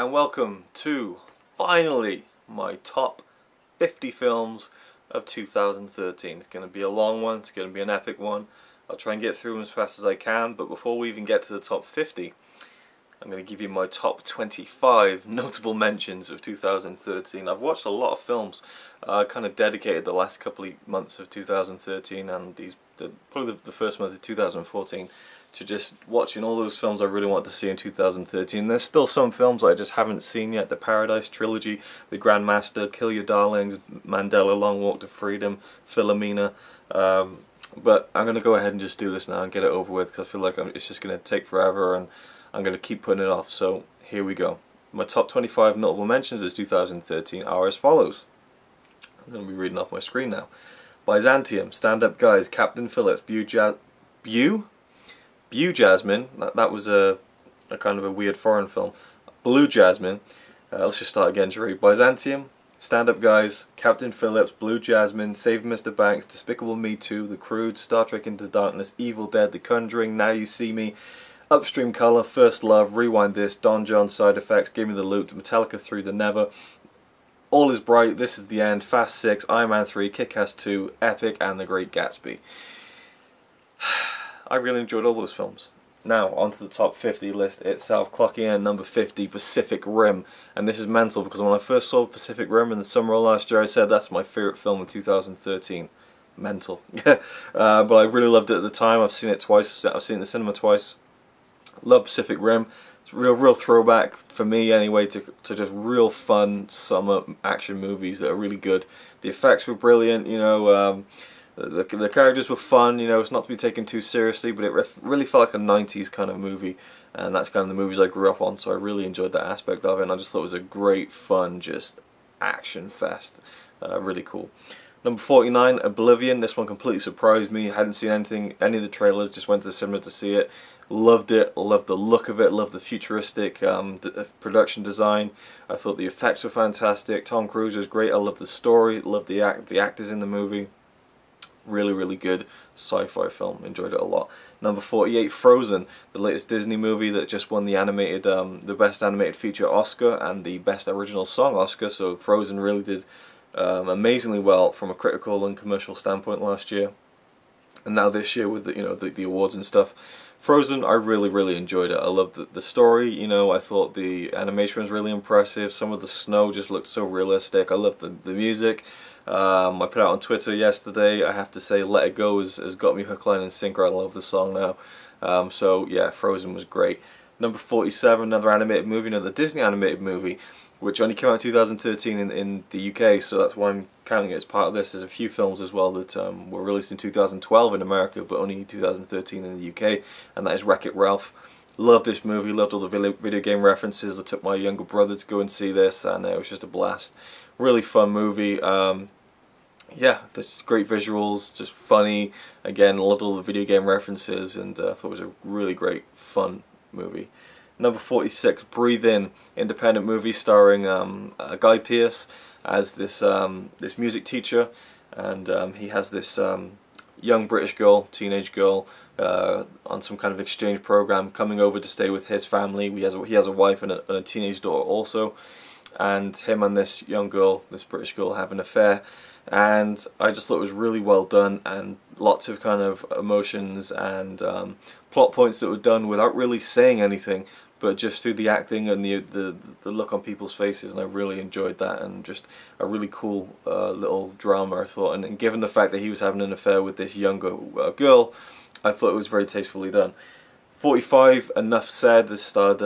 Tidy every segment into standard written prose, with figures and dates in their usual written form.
and welcome to, finally, my top 50 films of 2013. It's going to be a long one, it's going to be an epic one. I'll try and get through them as fast as I can, but before we even get to the top 50, I'm going to give you my top 25 notable mentions of 2013. I've watched a lot of films, kind of dedicated the last couple of months of 2013 and probably the first month of 2014 to just watching all those films I really want to see in 2013. There's still some films I just haven't seen yet. The Paradise Trilogy, The Grandmaster, Kill Your Darlings, Mandela, Long Walk to Freedom, Philomena. But I'm going to go ahead and just do this now and get it over with, because I feel like it's just going to take forever and I'm going to keep putting it off. So here we go. My top 25 notable mentions of 2013 are as follows. I'm going to be reading off my screen now. Byzantium, Stand Up Guys, Captain Phillips, Blue Jasmine, that was a kind of a weird foreign film. Blue Jasmine, let's just start again, Jerry. Byzantium, Stand Up Guys, Captain Phillips, Blue Jasmine, Save Mr. Banks, Despicable Me 2, The Croods, Star Trek Into Darkness, Evil Dead, The Conjuring, Now You See Me, Upstream Color, First Love, Rewind This, Don John, Side Effects, Give Me the Loot, Metallica 3, The Never, All Is Bright, This Is the End, Fast 6, Iron Man 3, Kick-Ass 2, Epic, and The Great Gatsby. I really enjoyed all those films. Now, onto the top 50 list itself, clocking in at number 50, Pacific Rim. And this is mental, because when I first saw Pacific Rim in the summer of last year, I said that's my favourite film of 2013. Mental. But I really loved it at the time. I've seen it twice. I've seen it in the cinema twice. Love Pacific Rim. It's a real throwback, for me anyway, to just real fun summer action movies that are really good. The effects were brilliant, you know. The characters were fun, you know, it's not to be taken too seriously, but it really felt like a 90s kind of movie, and that's kind of the movies I grew up on, so I really enjoyed that aspect of it, and I just thought it was a great, fun, just action fest. Really cool. Number 49, Oblivion. This one completely surprised me. I hadn't seen any of the trailers, just went to the cinema to see it. Loved it, loved the look of it, loved the futuristic production design. I thought the effects were fantastic. Tom Cruise was great. I loved the story, loved the actors in the movie. Really good sci-fi film. Enjoyed it a lot. Number 48, Frozen, the latest Disney movie that just won the Best Animated Feature Oscar and the Best Original Song Oscar. So Frozen really did amazingly well from a critical and commercial standpoint last year, and now this year with the awards and stuff. Frozen, I really enjoyed it. I loved the story. You know, I thought the animation was really impressive. Some of the snow just looked so realistic. I loved the music. I put out on Twitter yesterday, I have to say Let It Go has got me hook, line and sinker. I love the song now. So yeah, Frozen was great. Number 47, another animated movie, another Disney animated movie, which only came out in 2013 in the UK, so that's why I'm counting it as part of this. There's a few films as well that were released in 2012 in America, but only 2013 in the UK, and that is Wreck-It Ralph. Loved this movie, loved all the video game references. I took my younger brother to go and see this, and it was just a blast. Really fun movie. Yeah, there's great visuals, just funny. Again, loved all the video game references, and I thought it was a really great, fun movie. Number 46, Breathe In, independent movie starring Guy Pearce as this music teacher, and he has this young British girl, teenage girl, on some kind of exchange program coming over to stay with his family. He has a wife and a teenage daughter also, and him and this young girl, this British girl, have an affair. And I just thought it was really well done, and lots of kind of emotions and plot points that were done without really saying anything, but just through the acting and the look on people's faces, and I really enjoyed that, and just a really cool little drama, I thought. And given the fact that he was having an affair with this younger girl, I thought it was very tastefully done. 45, Enough Said. This starred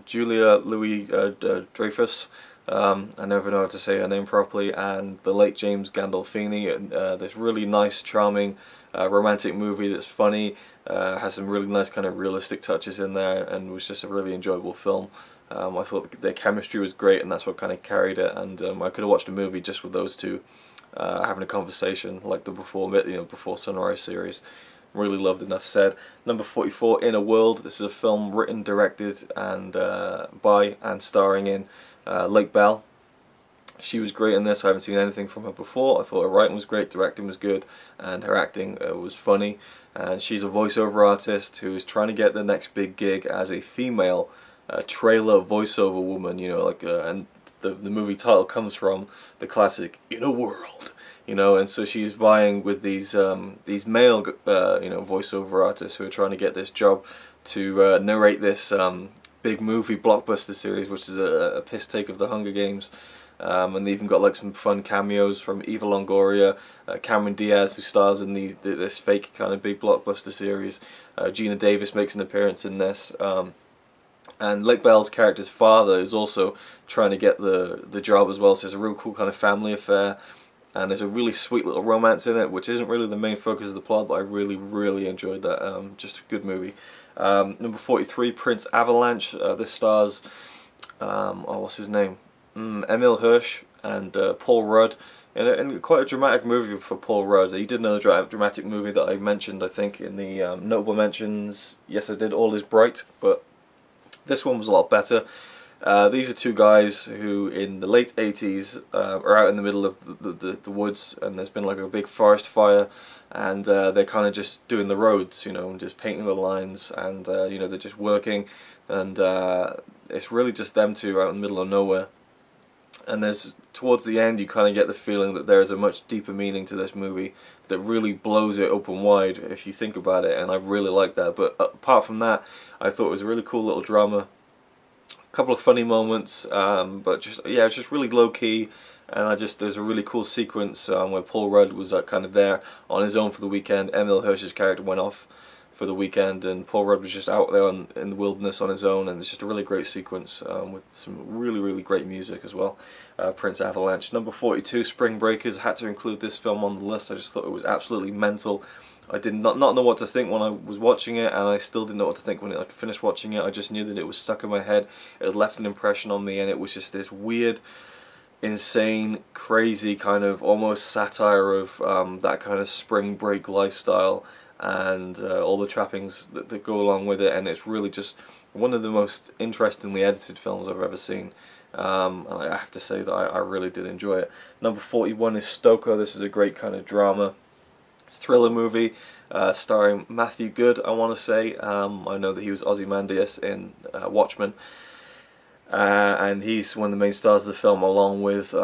Julia Louis-Dreyfus. I never know how to say her name properly, and the late James Gandolfini. This really nice, charming, romantic movie that's funny, has some really nice kind of realistic touches in there, and was just a really enjoyable film. I thought their chemistry was great, and that's what kind of carried it. And I could have watched a movie just with those two having a conversation, like the Before Sunrise series. Really loved Enough Said. Number 44, In a World. This is a film written, directed, and by and starring in Lake Bell. She was great in this. I haven't seen anything from her before. I thought her writing was great, directing was good, and her acting was funny. And she's a voiceover artist who is trying to get the next big gig as a female trailer voiceover woman, you know, like and the movie title comes from the classic "In a World," you know, and so she's vying with these male you know, voiceover artists who are trying to get this job to narrate this big movie blockbuster series, which is a piss take of the Hunger Games. And they even got like some fun cameos from Eva Longoria, Cameron Diaz, who stars in this fake kind of big blockbuster series. Gina Davis makes an appearance in this, and Lake Bell's character's father is also trying to get the job as well. So it's a real cool kind of family affair, and there's a really sweet little romance in it, which isn't really the main focus of the plot, but I really enjoyed that. Just a good movie. Number 43, Prince Avalanche. This stars oh, what's his name? Emil Hirsch and Paul Rudd, in quite a dramatic movie for Paul Rudd. He did another dramatic movie that I mentioned, I think, in the notable mentions. Yes, I did, All Is Bright, but this one was a lot better. These are two guys who, in the late 80s, are out in the middle of the woods, and there's been like a big forest fire, and they're kind of just doing the roads, you know, and just painting the lines, and you know, they're just working, and it's really just them two out in the middle of nowhere. And there's, towards the end, you kind of get the feeling that there is a much deeper meaning to this movie that really blows it open wide if you think about it, and I really like that. But apart from that, I thought it was a really cool little drama. A couple of funny moments, but just, yeah, it's just really low key. And there's a really cool sequence where Paul Rudd was kind of there on his own for the weekend. Emil Hirsch's character went off for the weekend, and Paul Rudd was just out there in the wilderness on his own, and it's just a really great sequence with some really great music as well. Prince Avalanche. Number 42, Spring Breakers. Had to include this film on the list. I just thought it was absolutely mental. I did not know what to think when I was watching it, and I still didn't know what to think when I finished watching it. I just knew that it was stuck in my head. It had left an impression on me, and it was just this weird, insane, crazy kind of almost satire of that kind of spring break lifestyle, and all the trappings that go along with it. And it's really just one of the most interestingly edited films I've ever seen. And I have to say that I really did enjoy it. Number 41 is Stoker. This is a great kind of drama thriller movie starring Matthew Good, I want to say. I know that he was Ozymandias in Watchmen, and he's one of the main stars of the film, along with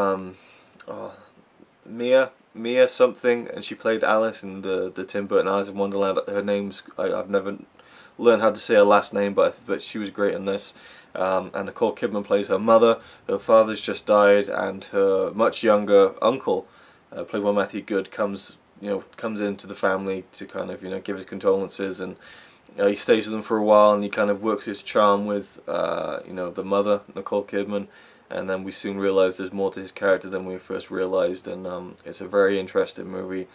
Mia something, and she played Alice in the Tim Burton Alice in Wonderland. Her name's, I've never learned how to say her last name, but she was great in this. And Nicole Kidman plays her mother. Her father's just died, and her much younger uncle, played by Matthew Good, comes into the family to kind of, you know, give his condolences, and he stays with them for a while, and he kind of works his charm with you know, the mother, Nicole Kidman. And then we soon realize there's more to his character than we first realized, and it's a very interesting movie.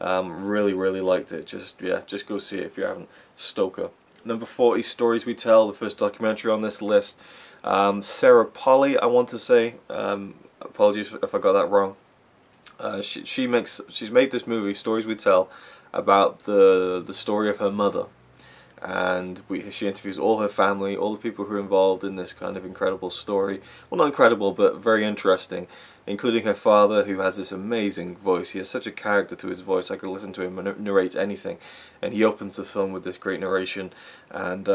Really liked it. Just go see it if you haven't. Stoker. Number 40, Stories We Tell, the first documentary on this list. Sarah Polley, I want to say. Apologies if I got that wrong. She's made this movie, Stories We Tell, about the story of her mother. And she interviews all her family, all the people who are involved in this kind of incredible story. Well, not incredible, but very interesting, including her father, who has this amazing voice. He has such a character to his voice. I could listen to him narrate anything, and he opens the film with this great narration. And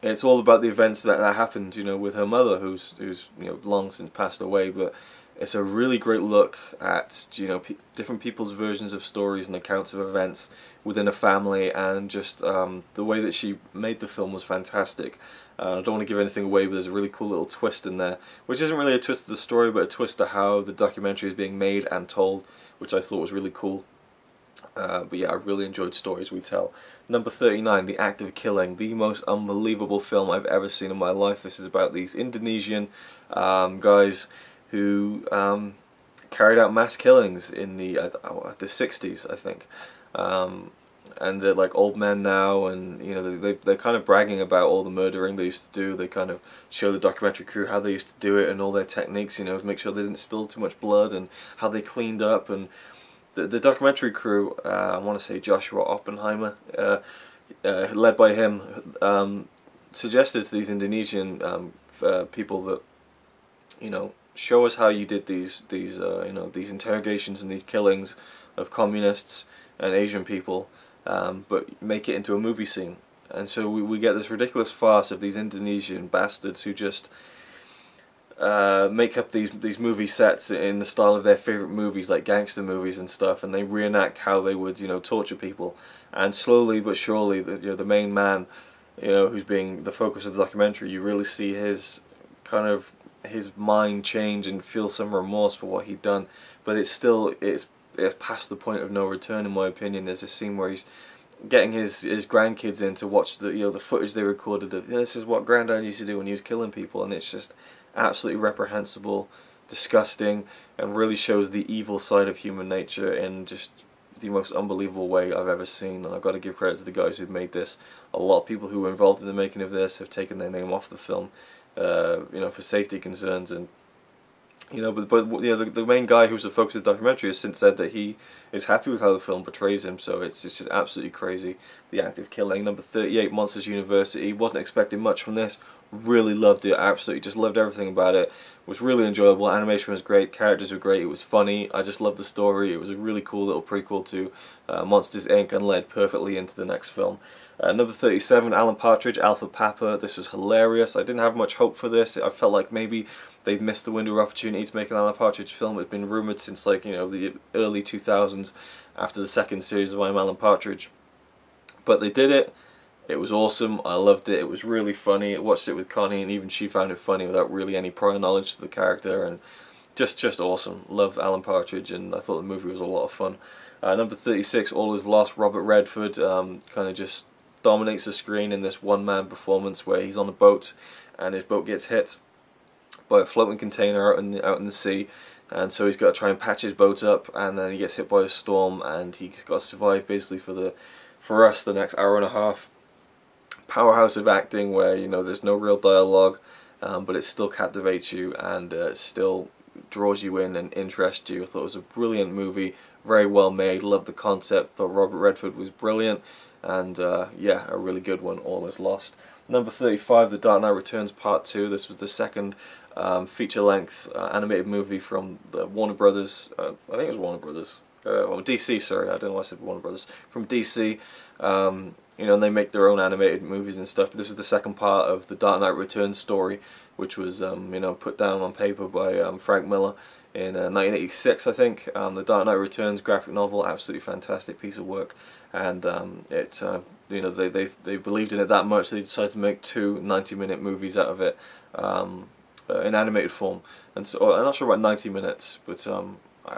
it's all about the events that happened, you know, with her mother, who's you know, long since passed away. But it's a really great look at, you know, different people's versions of stories and accounts of events within a family, and just the way that she made the film was fantastic. I don't want to give anything away, but there's a really cool little twist in there, which isn't really a twist to the story, but a twist to how the documentary is being made and told, which I thought was really cool. But yeah, I really enjoyed Stories We Tell. Number 39, The Act of Killing, the most unbelievable film I've ever seen in my life. This is about these Indonesian guys who carried out mass killings in the 60s, I think. And they're like old men now, and you know, they're kind of bragging about all the murdering they used to do. They kind of show the documentary crew how they used to do it and all their techniques, you know, to make sure they didn't spill too much blood, and how they cleaned up. And the documentary crew, I want to say Joshua Oppenheimer, led by him, suggested to these Indonesian people that, you know, show us how you did these you know, these interrogations and these killings of communists and Asian people, but make it into a movie scene. And so we get this ridiculous farce of these Indonesian bastards who just make up these movie sets in the style of their favorite movies, like gangster movies and stuff, and they reenact how they would, torture people. And slowly but surely, the main man, who's being the focus of the documentary, you really see his mind change and feel some remorse for what he'd done. But it's past the point of no return, in my opinion. There's a scene where he's getting his grandkids in to watch the footage they recorded of, this is what Granddad used to do when he was killing people, and it's just absolutely reprehensible, disgusting, and really shows the evil side of human nature in just the most unbelievable way I've ever seen. And I've got to give credit to the guys who've made this. A lot of people who were involved in the making of this have taken their name off the film, for safety concerns. And but the main guy who's the focus of the documentary has since said that he is happy with how the film portrays him. So it's just absolutely crazy, the act of killing. Number 38, Monsters University. Wasn't expecting much from this. Really loved it. Absolutely just loved everything about it. Was really enjoyable. Animation was great. Characters were great. It was funny. I just loved the story. It was a really cool little prequel to Monsters Inc. and led perfectly into the next film. Number 37, Alan Partridge, Alpha Papa. This was hilarious. I didn't have much hope for this. I felt like maybe they'd missed the window of opportunity to make an Alan Partridge film. It had been rumoured since the early 2000s after the second series of I'm Alan Partridge. But they did it. It was awesome. I loved it. It was really funny. I watched it with Connie, and even she found it funny without really any prior knowledge to the character, and just awesome. Loved Alan Partridge, and I thought the movie was a lot of fun. Number 36, All Is Lost. Robert Redford kind of just dominates the screen in this one-man performance where he's on a boat and his boat gets hit by a floating container out in the sea, and so he's got to try and patch his boat up, and then he gets hit by a storm, and he's got to survive basically for us the next hour and a half. Powerhouse of acting where there's no real dialogue, but it still captivates you and still draws you in and interests you. I thought it was a brilliant movie, very well made. Loved the concept. Thought Robert Redford was brilliant, and yeah, a really good one. All Is Lost. Number 35, The Dark Knight Returns Part 2. This was the second feature-length animated movie from the Warner Brothers. I think it was Warner Brothers. Well, DC, sorry, I don't know why I said Warner Brothers. From DC. And they make their own animated movies and stuff. But this was the second part of the Dark Knight Returns story, which was put down on paper by Frank Miller in 1986, I think. The Dark Knight Returns graphic novel, absolutely fantastic piece of work, and they believed in it that much they decided to make two 90-minute movies out of it in animated form. And so I'm not sure about 90 minutes, but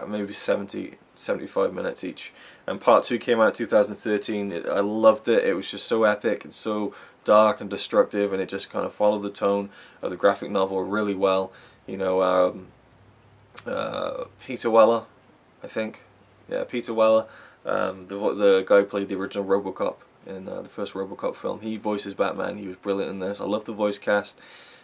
maybe 75 minutes each. And part 2 came out in 2013. I loved it. It was just so epic and so dark and destructive, and it just kind of followed the tone of the graphic novel really well. Peter Weller, I think. Yeah, Peter Weller, the guy who played the original RoboCop in the first RoboCop film. He voices Batman. He was brilliant in this. I love the voice cast.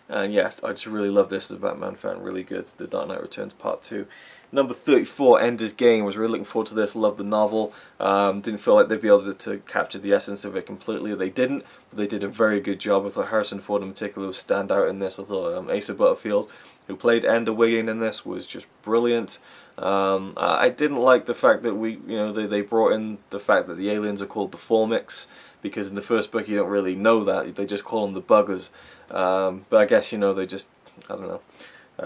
And yeah, I just really love this as a Batman fan. Really good. The Dark Knight Returns Part 2. Number 34, Ender's Game. Was really looking forward to this. Loved the novel. Didn't feel like they'd be able to capture the essence of it completely. They didn't, but they did a very good job. I thought Harrison Ford in particular was stand out in this. I thought Asa Butterfield, who played Ender Wiggin in this, was just brilliant. I didn't like the fact that they brought in the fact that the aliens are called the Formics, because in the first book you don't really know that. They just call them the Buggers. But I guess they just, I don't know,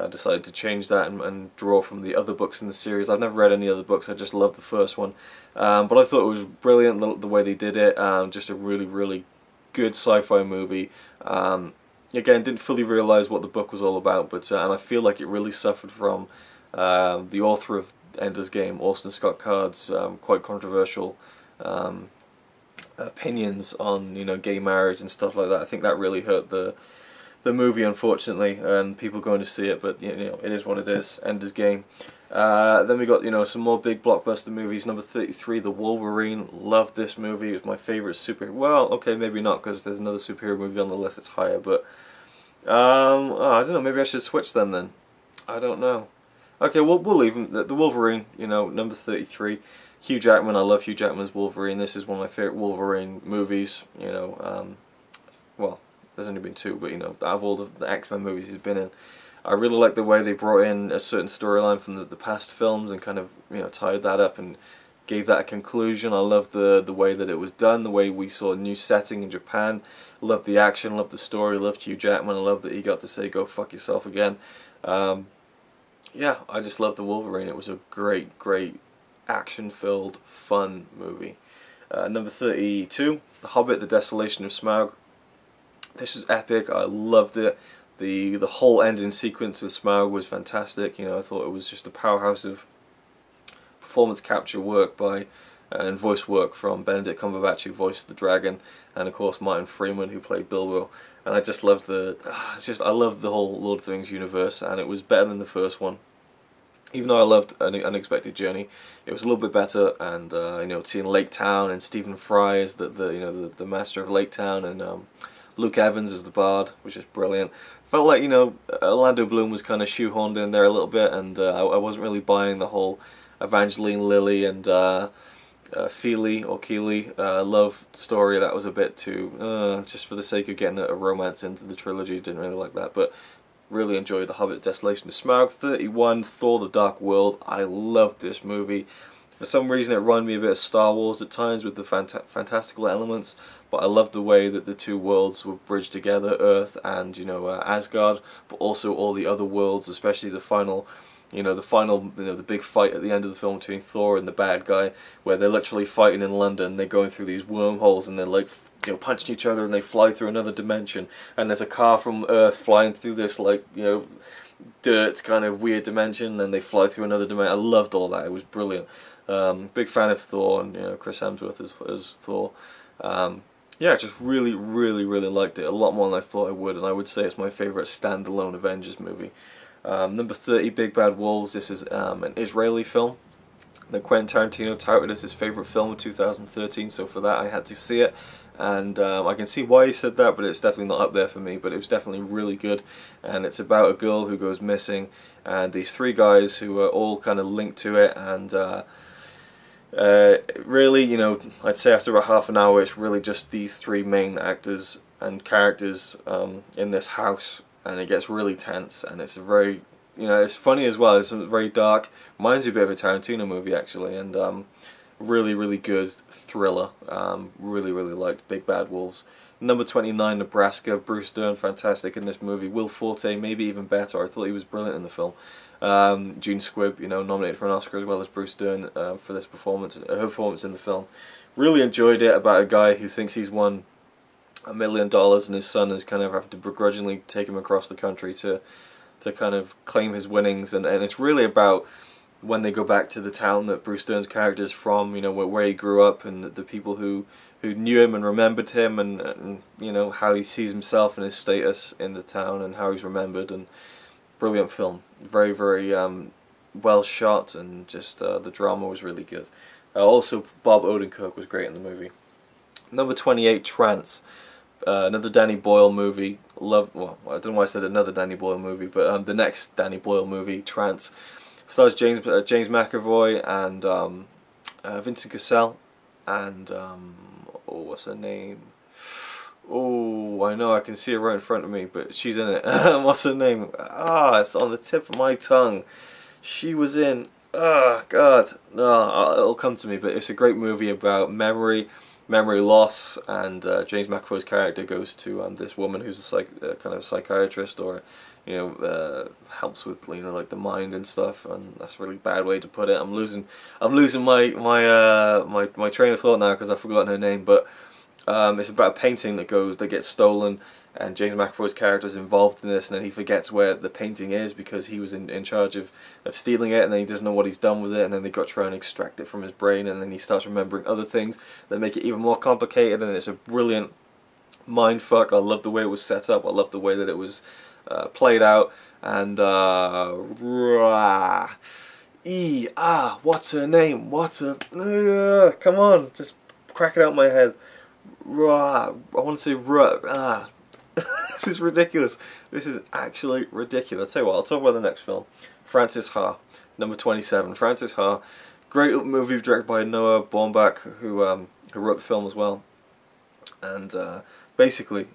decided to change that and draw from the other books in the series. I've never read any other books. I just loved the first one, but I thought it was brilliant the way they did it. Just a really good sci-fi movie. Again, didn't fully realise what the book was all about, but and I feel like it really suffered from the author of Ender's Game, Orson Scott Card's quite controversial opinions on gay marriage and stuff like that. I think that really hurt the movie, unfortunately, and people going to see it. But it is what it is. Ender's Game. Then we got some more big blockbuster movies. Number 33, The Wolverine. Loved this movie. It was my favourite superhero. Well, okay, maybe not, because there's another superhero movie on the list that's higher. But I don't know. Maybe I should switch them then. I don't know. Okay, we'll leave him. The Wolverine. Number 33. Hugh Jackman. I love Hugh Jackman's Wolverine. This is one of my favourite Wolverine movies. Well, there's only been two, but out of all the X-Men movies he's been in, I really like the way they brought in a certain storyline from the past films and kind of tied that up and gave that a conclusion. I loved the way that it was done, the way we saw a new setting in Japan. Loved the action, loved the story, loved Hugh Jackman. I loved that he got to say "go fuck yourself" again. Yeah, I just loved the Wolverine. It was a great action-filled, fun movie. Number 32, The Hobbit: The Desolation of Smaug. This was epic. I loved it. The whole ending sequence with Smaug was fantastic. You know, I thought it was just a powerhouse of performance capture work by and voice work from Benedict Cumberbatch, who voiced the dragon, and of course Martin Freeman, who played Bilbo. And I just loved I loved the whole Lord of the Rings universe, and it was better than the first one. Even though I loved An Unexpected Journey, it was a little bit better. And you know, seeing Lake Town and Stephen Fry as the master of Lake Town, and Luke Evans as the Bard, which is brilliant. Felt like, you know, Orlando Bloom was kind of shoehorned in there a little bit, and I wasn't really buying the whole Evangeline Lilly and Feely or Keely love story. That was a bit too just for the sake of getting a romance into the trilogy. Didn't really like that, but really enjoyed The Hobbit: Desolation of Smaug. 31, Thor: The Dark World. I loved this movie. For some reason it reminded me a bit of Star Wars at times with the fantastical elements, but I loved the way that the two worlds were bridged together, Earth and, you know, Asgard, but also all the other worlds, especially the final, the big fight at the end of the film between Thor and the bad guy, where they're literally fighting in London. They're going through these wormholes and they're like, you know, punching each other, and they fly through another dimension, and there's a car from Earth flying through this, like, you know, dirt kind of weird dimension, and they fly through another dimension. I loved all that. It was brilliant. Big fan of Thor, and, you know, Chris Hemsworth as Thor. Yeah, just really liked it. A lot more than I thought I would, and I would say it's my favourite standalone Avengers movie. Number 30, Big Bad Wolves. This is an Israeli film that Quentin Tarantino touted as his favourite film of 2013, so for that I had to see it. And I can see why he said that, but it's definitely not up there for me. But it was definitely really good, and it's about a girl who goes missing, and these three guys who are all kind of linked to it, and really, you know, I'd say after about half an hour, it's really just these three main actors and characters in this house, and it gets really tense, and it's a very, you know, it's funny as well. It's very dark. Reminds me a bit of a Tarantino movie actually, and really good thriller. Really liked Big Bad Wolves. Number 29, Nebraska. Bruce Dern, fantastic in this movie. Will Forte, maybe even better. I thought he was brilliant in the film. June Squibb, you know, nominated for an Oscar as well as Bruce Dern for this performance, her performance in the film. Really enjoyed it, about a guy who thinks he's won $1 million, and his son is kind of having to begrudgingly take him across the country to kind of claim his winnings, and it's really about when they go back to the town that Bruce Dern's character is from, you know, where he grew up, and the people who knew him and remembered him, and you know, how he sees himself and his status in the town and how he's remembered. And brilliant film, very well shot, and just the drama was really good. Also, Bob Odenkirk was great in the movie. Number 28, Trance. Another Danny Boyle movie. Well, I don't know why I said another Danny Boyle movie, but the next Danny Boyle movie, Trance. Stars James McAvoy and Vincent Cassel and oh, what's her name? Oh, I know, I can see her right in front of me, but she's in it. What's her name? Ah, it's on the tip of my tongue. She was in. Oh God, no, it'll come to me. But it's a great movie about memory loss, and James McAvoy's character goes to this woman who's a kind of psychiatrist, or, you know, helps with, you know, like the mind and stuff. And that's a really bad way to put it. I'm losing my train of thought now because I've forgotten her name. But it's about a painting that gets stolen, and James McAvoy's character is involved in this, and then he forgets where the painting is because he was in charge of stealing it, and then he doesn't know what he's done with it, and then they got to try and extract it from his brain, and then he starts remembering other things that make it even more complicated, and it's a brilliant mind fuck. I love the way it was set up. I love the way that it was played out, and what's her name? Come on, just crack it out in my head. I want to say This is ridiculous. This is actually ridiculous. I'll tell you what, I'll talk about the next film. Frances Ha, number 27. Frances Ha, great movie directed by Noah Baumbach, who wrote the film as well. And basically,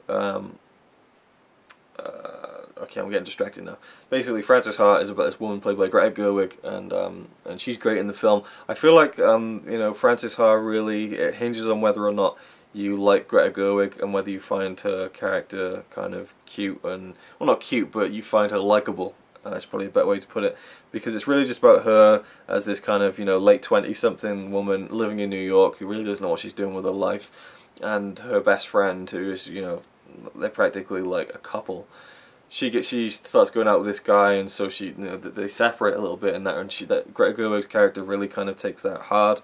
okay, I'm getting distracted now. Basically, Frances Ha is about this woman played by Greta Gerwig, and she's great in the film. I feel like you know, Frances Ha really, it hinges on whether or not you like Greta Gerwig and whether you find her character kind of cute and, well, not cute, but you find her likable. That's probably a better way to put it, because it's really just about her as this kind of, you know, late 20-something woman living in New York who really doesn't know what she's doing with her life, and her best friend, who is, you know, they're practically like a couple. She starts going out with this guy, and so she, you know, they separate a little bit in that, and that Greta Gerwig's character really kind of takes that hard.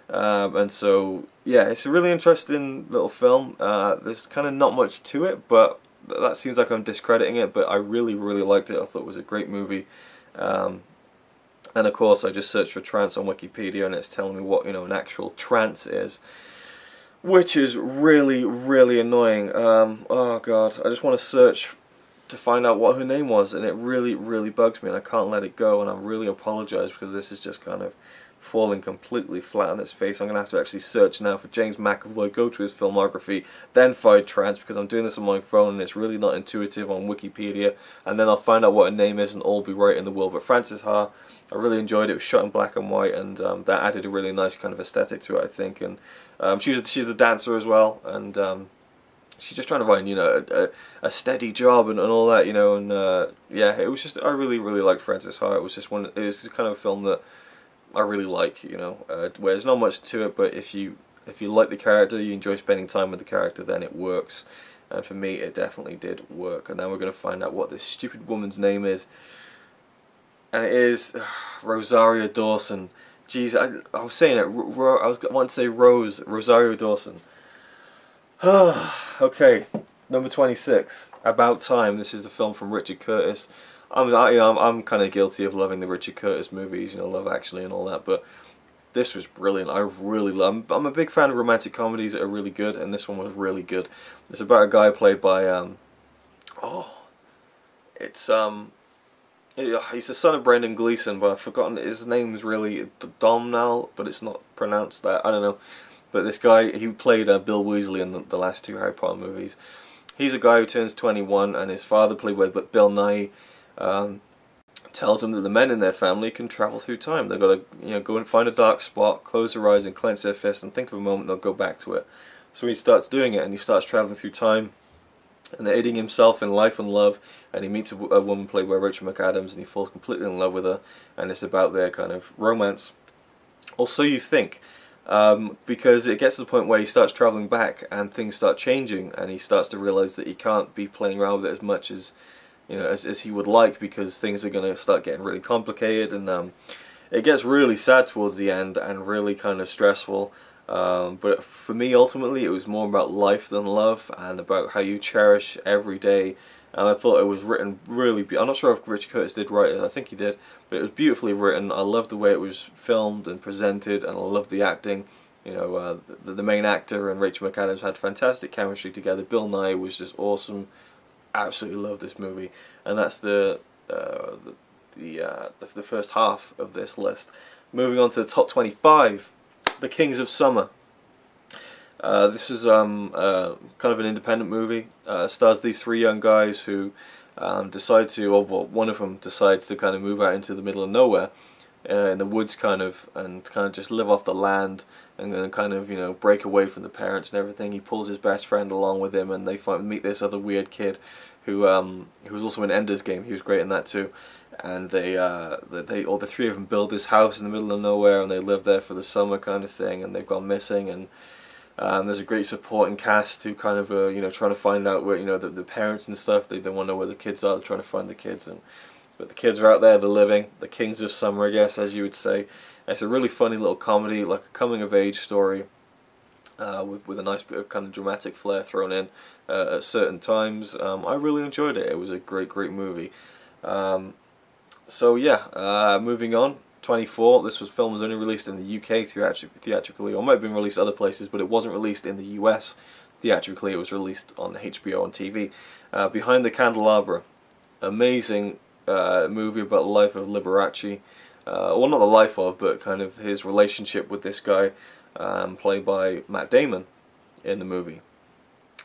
And so, yeah, it's a really interesting little film. There's kind of not much to it, but that seems like I'm discrediting it, but I really, really liked it. I thought it was a great movie. And of course, I just searched for trance on Wikipedia, and it's telling me what, you know, an actual trance is, which is really, really annoying. Oh god, I just want to search to find out what her name was, and it really, really bugs me, and I can't let it go, and I really apologise, because this is just kind of falling completely flat on its face. I'm going to have to actually search now for James McAvoy, go to his filmography, then find trance, because I'm doing this on my phone and it's really not intuitive on Wikipedia, and then I'll find out what her name is and all be right in the world. But Frances Ha, I really enjoyed it. It was shot in black and white, and that added a really nice kind of aesthetic to it, I think. And she's a dancer as well, and she's just trying to find, you know, a steady job and all that, you know. And yeah, it was just, I really, really liked Frances Ha. It was just it was just kind of a film that I really like, you know, where there's not much to it, but if you like the character, you enjoy spending time with the character, then it works. And for me, it definitely did work. And now we're going to find out what this stupid woman's name is. And it is Rosario Dawson. Jeez, I was saying it, I wanted to say Rosario Dawson. Okay, number 26, About Time. This is a film from Richard Curtis. I'm kind of guilty of loving the Richard Curtis movies, you know, Love Actually and all that, but this was brilliant. I really love. I'm a big fan of romantic comedies that are really good, and this one was really good. It's about a guy played by he's the son of Brendan Gleeson, but I've forgotten his name is really Domhnall, but it's not pronounced that. I don't know. But this guy, he played Bill Weasley in the last two Harry Potter movies. He's a guy who turns 21, and his father, played by Bill Nye, tells him that the men in their family can travel through time. They've got to, you know, go and find a dark spot, close their eyes and clench their fists and think of a moment, they'll go back to it. So he starts doing it, and he starts traveling through time and aiding himself in life and love, and he meets a woman played by Rachel McAdams, and he falls completely in love with her, and it's about their kind of romance. Or so you think, because it gets to the point where he starts traveling back and things start changing, and he starts to realize that he can't be playing around with it as much as, you know, as he would like, because things are going to start getting really complicated, and it gets really sad towards the end and really kind of stressful. But for me, ultimately, it was more about life than love, and about how you cherish every day. And I thought it was written really. I'm not sure if Richard Curtis did write it. I think he did, but it was beautifully written. I loved the way it was filmed and presented, and I loved the acting. You know, the main actor and Rachel McAdams had fantastic chemistry together. Bill Nye was just awesome. Absolutely love this movie, and that's the first half of this list. Moving on to the top 25, The Kings of Summer. This was kind of an independent movie. Stars these three young guys who decide to, or well, one of them decides to kind of move out into the middle of nowhere, in the woods, and just live off the land, and then kind of, you know, break away from the parents and everything. He pulls his best friend along with him, and they meet this other weird kid who was also in Ender's Game. He was great in that too. And all the three of them build this house in the middle of nowhere, and they live there for the summer kind of thing. And they've gone missing, and there's a great supporting cast who kind of you know, trying to find out where, you know, the parents and stuff. They want to know where the kids are. They're trying to find the kids, but the kids are out there. They're living. The Kings of Summer, I guess, as you would say. It's a really funny little comedy, like a coming of age story, with a nice bit of kind of dramatic flair thrown in at certain times. I really enjoyed it. It was a great movie. So yeah, moving on. 24. This film was only released in the UK theatrically, or might have been released other places, but it wasn't released in the US theatrically. It was released on HBO and TV. Behind the Candelabra, amazing movie about the life of Liberace. Well, not the life of, but kind of his relationship with this guy, played by Matt Damon in the movie.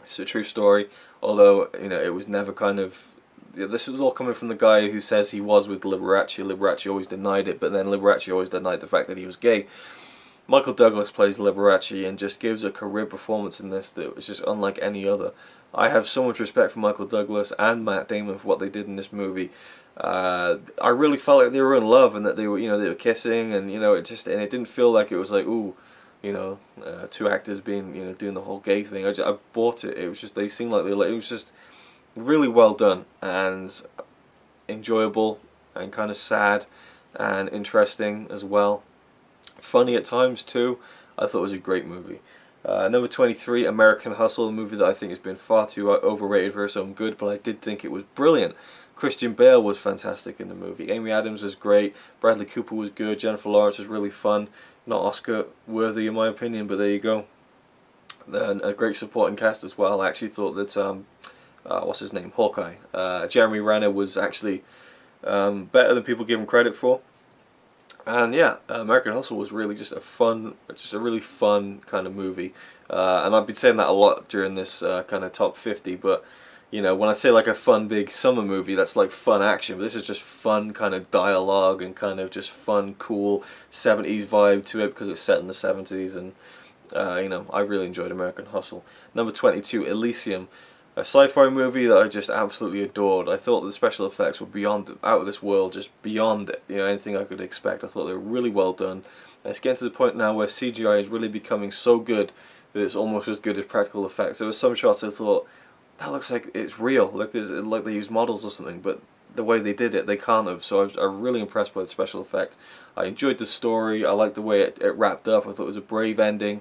It's a true story, although, you know, it was never kind of, this is all coming from the guy who says he was with Liberace. Liberace always denied it, but then Liberace always denied the fact that he was gay. Michael Douglas plays Liberace and just gives a career performance in this that was just unlike any other. I have so much respect for Michael Douglas and Matt Damon for what they did in this movie. I really felt like they were in love and that they were, they were kissing, and it didn't feel like it was like, ooh, two actors being, doing the whole gay thing. I bought it. It was just, they seemed like they were like, it was just really well done and enjoyable and kind of sad and interesting as well. Funny at times too. I thought it was a great movie. Number 23, American Hustle, a movie that I think has been far too overrated for its own good, but I did think it was brilliant. Christian Bale was fantastic in the movie. Amy Adams was great. Bradley Cooper was good. Jennifer Lawrence was really fun. Not Oscar worthy in my opinion, but there you go. Then a great supporting cast as well. I actually thought that what's his name, Hawkeye, Jeremy Renner was actually better than people give him credit for. And yeah, American Hustle was really just a really fun kind of movie. And I've been saying that a lot during this kind of top 50, but when I say like a fun big summer movie, that's like fun action, but this is just fun kind of dialogue and kind of just fun, cool 70s vibe to it because it's set in the 70s, and I really enjoyed American Hustle. Number 22, Elysium. A sci-fi movie that I just absolutely adored. I thought the special effects were out of this world, just beyond anything I could expect. I thought they were really well done. And it's getting to the point now where CGI is really becoming so good that it's almost as good as practical effects. There were some shots I thought, that looks like it's real, like they use models or something, but the way they did it, they can't have. So I was really impressed by the special effects. I enjoyed the story. I liked the way it wrapped up. I thought it was a brave ending.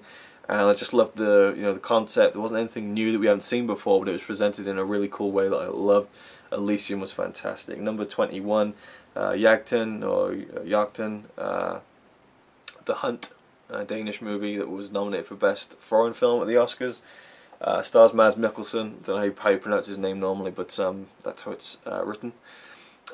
And I just loved the the concept. There wasn't anything new that we haven't seen before, but it was presented in a really cool way that I loved. Elysium was fantastic. Number 21, Jagten, The Hunt, a Danish movie that was nominated for Best Foreign Film at the Oscars. Stars Mads Mikkelsen. Don't know how you pronounce his name normally, but that's how it's written.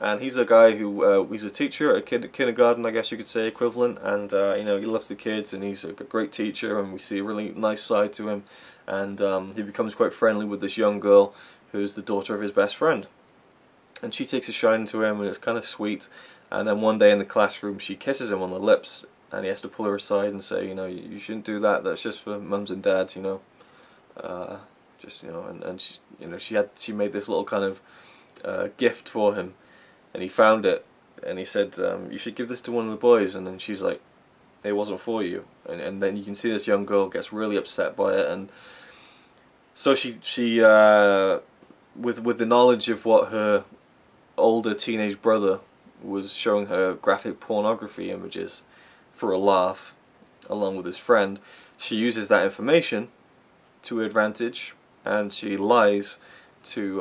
And he's a guy who he's a teacher at a kindergarten, I guess you could say, equivalent, and he loves the kids, and he's a great teacher, and we see a really nice side to him, and he becomes quite friendly with this young girl who's the daughter of his best friend, and she takes a shine to him, and it's kind of sweet. And then one day in the classroom she kisses him on the lips, and he has to pull her aside and say, you shouldn't do that, that's just for mums and dads, and she made this little kind of gift for him. And he found it, and he said, you should give this to one of the boys. And then she's like, it wasn't for you. And then you can see this young girl gets really upset by it. And so she with the knowledge of what her older teenage brother was showing her graphic pornography images for a laugh, along with his friend, she uses that information to her advantage, and she lies to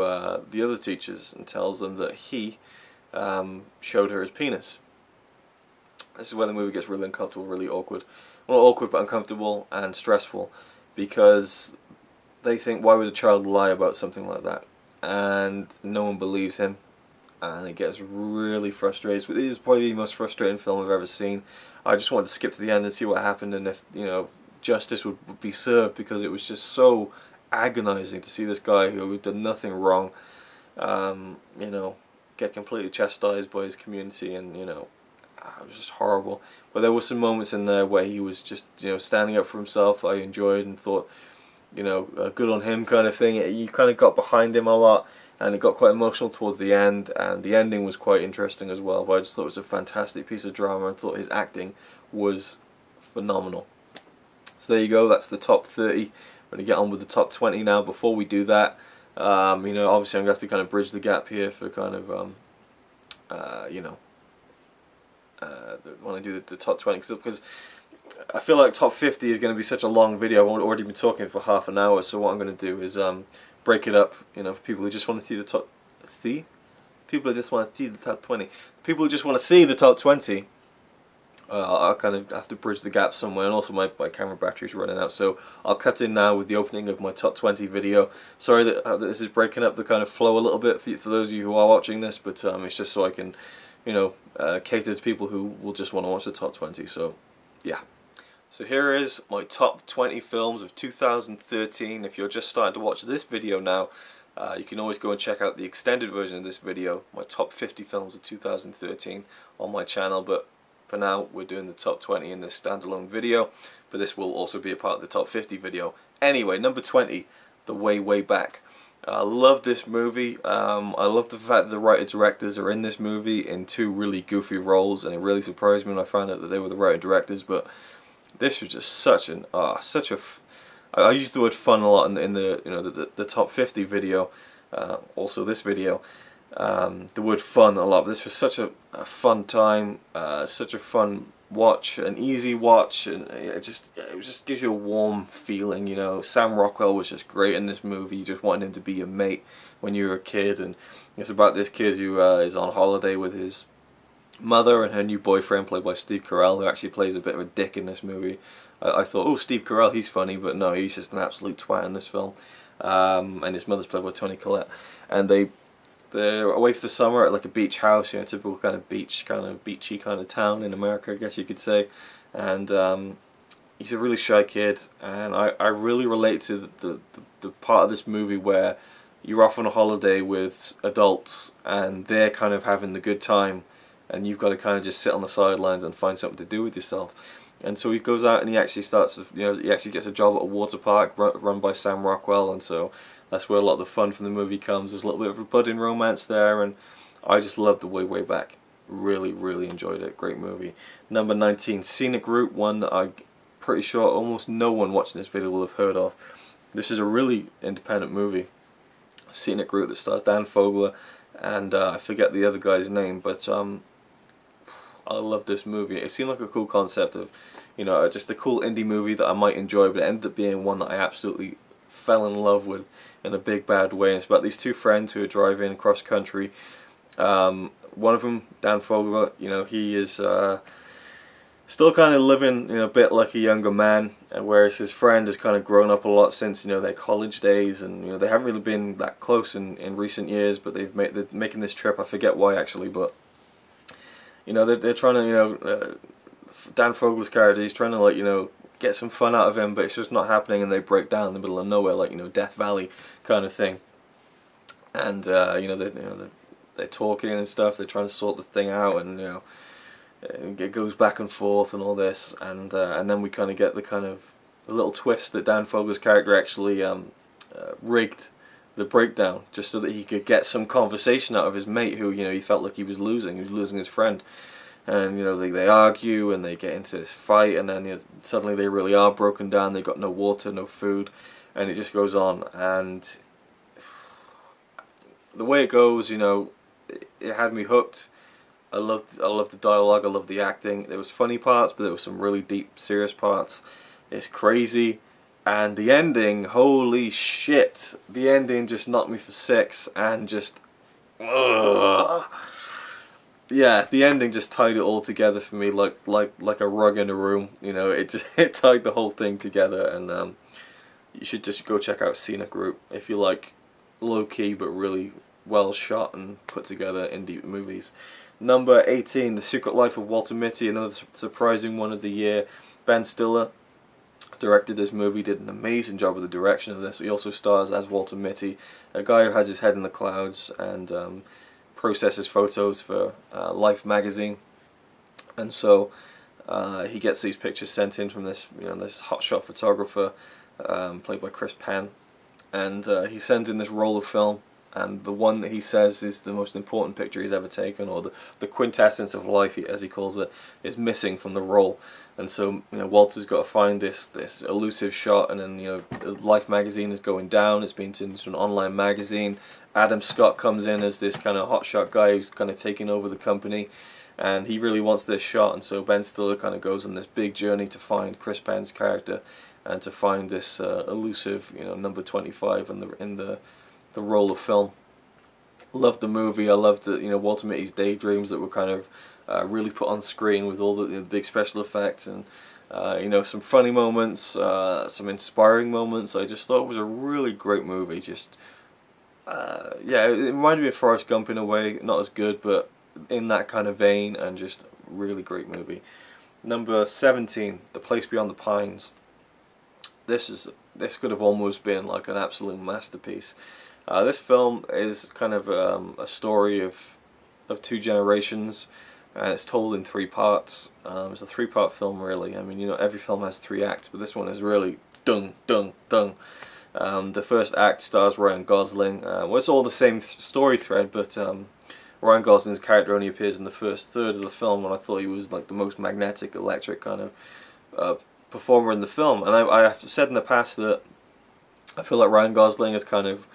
the other teachers and tells them that he showed her his penis. This is where the movie gets really uncomfortable, really awkward. Well, not awkward, but uncomfortable and stressful, because they think, why would a child lie about something like that? And no one believes him, and it gets really frustrating. It is probably the most frustrating film I've ever seen. I just wanted to skip to the end and see what happened, and if justice would be served, because it was just so agonizing to see this guy who had done nothing wrong, get completely chastised by his community, and it was just horrible. But there were some moments in there where he was just standing up for himself that I enjoyed and thought, good on him kind of thing. You kind of got behind him a lot, and it got quite emotional towards the end, and the ending was quite interesting as well. But I just thought it was a fantastic piece of drama, and thought his acting was phenomenal. So there you go, that's the top 30. We're going to get on with the top 20 now. Before we do that, obviously I'm going to have to kind of bridge the gap here for kind of, when I do the top 20, because I feel like top 50 is going to be such a long video. I've already been talking for half an hour, so what I'm going to do is break it up, for people who just want to see the top, people who just want to see the top 20, people who just want to see the top 20, I'll kind of have to bridge the gap somewhere, and also my camera battery's running out, so I'll cut in now with the opening of my top 20 video. Sorry that this is breaking up the kind of flow a little bit for those of you who are watching this, but it's just so I can, cater to people who will just want to watch the top 20, so yeah. So here is my top 20 films of 2013. If you're just starting to watch this video now, You can always go and check out the extended version of this video, my top 50 films of 2013, on my channel, but for now we're doing the top 20 in this standalone video, but this will also be a part of the top 50 video. Anyway, number 20, The Way Back. I love this movie. I love the fact that the writer-directors are in this movie in two really goofy roles, and it really surprised me when I found out that they were the writer-directors. But this was just such a I use the word fun a lot in the top 50 video, also this video. The word fun a lot. But this was such a fun time, such a fun watch, an easy watch, and it just gives you a warm feeling. You know, Sam Rockwell was just great in this movie. You just wanted him to be your mate when you were a kid, and it's about this kid who is on holiday with his mother and her new boyfriend, played by Steve Carell, who actually plays a bit of a dick in this movie. I thought, oh, Steve Carell, he's funny, but no, he's just an absolute twat in this film. And his mother's played by Toni Collette, and they're away for the summer at like a beach house, you know, typical kind of beachy kind of town in America, I guess you could say. And he's a really shy kid, and I really relate to the part of this movie where you're off on a holiday with adults and they're kind of having the good time, and you've got to kind of just sit on the sidelines and find something to do with yourself. And so he goes out and he actually starts, he actually gets a job at a water park run by Sam Rockwell, and so that's where a lot of the fun from the movie comes. There's a little bit of a budding romance there, and I just love The Way Back. Really, really enjoyed it. Great movie. Number 19, Scenic Route, one that I'm pretty sure almost no one watching this video will have heard of. This is a really independent movie. Scenic Route, that stars Dan Fogler, and I forget the other guy's name, but I love this movie. It seemed like a cool concept of, just a cool indie movie that I might enjoy, but it ended up being one that I absolutely fell in love with in a big bad way. And it's about these two friends who are driving cross country. One of them, Dan Fogler, he is still kind of living, a bit like a younger man, whereas his friend has kind of grown up a lot since, their college days, and they haven't really been that close in recent years. But they're making this trip. I forget why actually, but they're trying to, Dan Fogler's character, he's trying to get some fun out of him, but it's just not happening, and they break down in the middle of nowhere, like Death Valley kind of thing. And they're talking and stuff. They're trying to sort the thing out, and it goes back and forth and all this, and then we kind of get the little twist that Dan Fogler's character actually rigged the breakdown just so that he could get some conversation out of his mate, who he felt like he was losing his friend. And they argue and they get into this fight, and then suddenly they really are broken down. They've got no water, no food, and it just goes on. And the way it goes, it had me hooked. I loved the dialogue, I loved the acting. There was funny parts, but there was some really deep, serious parts. It's crazy. And the ending, holy shit, the ending just knocked me for six, and just yeah, the ending just tied it all together for me like a rug in a room. It tied the whole thing together, and you should just go check out Scenic Route if you like low key but really well shot and put together indie movies. Number 18, The Secret Life of Walter Mitty, another surprising one of the year. Ben Stiller directed this movie, did an amazing job with the direction of this. He also stars as Walter Mitty, a guy who has his head in the clouds and processes photos for Life magazine, and so he gets these pictures sent in from this this hotshot photographer played by Chris Penn, and he sends in this roll of film, and the one that he says is the most important picture he's ever taken, or the quintessence of life, as he calls it, is missing from the roll. And so Walter's got to find this elusive shot, and then Life magazine is going down. It's being turned into an online magazine. Adam Scott comes in as this kind of hotshot guy who's kind of taking over the company, and he really wants this shot. And so Ben Stiller kind of goes on this big journey to find Chris Penn's character and to find this elusive number 25 in the roll of film. Loved the movie. I loved Walter Mitty's daydreams that were kind of really put on screen with all the big special effects, and some funny moments, some inspiring moments. I just thought it was a really great movie. Just yeah, it reminded me of Forrest Gump in a way, not as good, but in that kind of vein, and just really great movie. Number 17, The Place Beyond the Pines. This could have almost been like an absolute masterpiece. This film is kind of a story of two generations, and it's told in three parts. It's a three-part film, really. I mean, you know, every film has three acts, but this one is really dung, dung, dung. The first act stars Ryan Gosling. Well, it's all the same story thread, but Ryan Gosling's character only appears in the first third of the film, and I thought he was like the most magnetic, electric kind of performer in the film. And I've said in the past that I feel like Ryan Gosling has kind of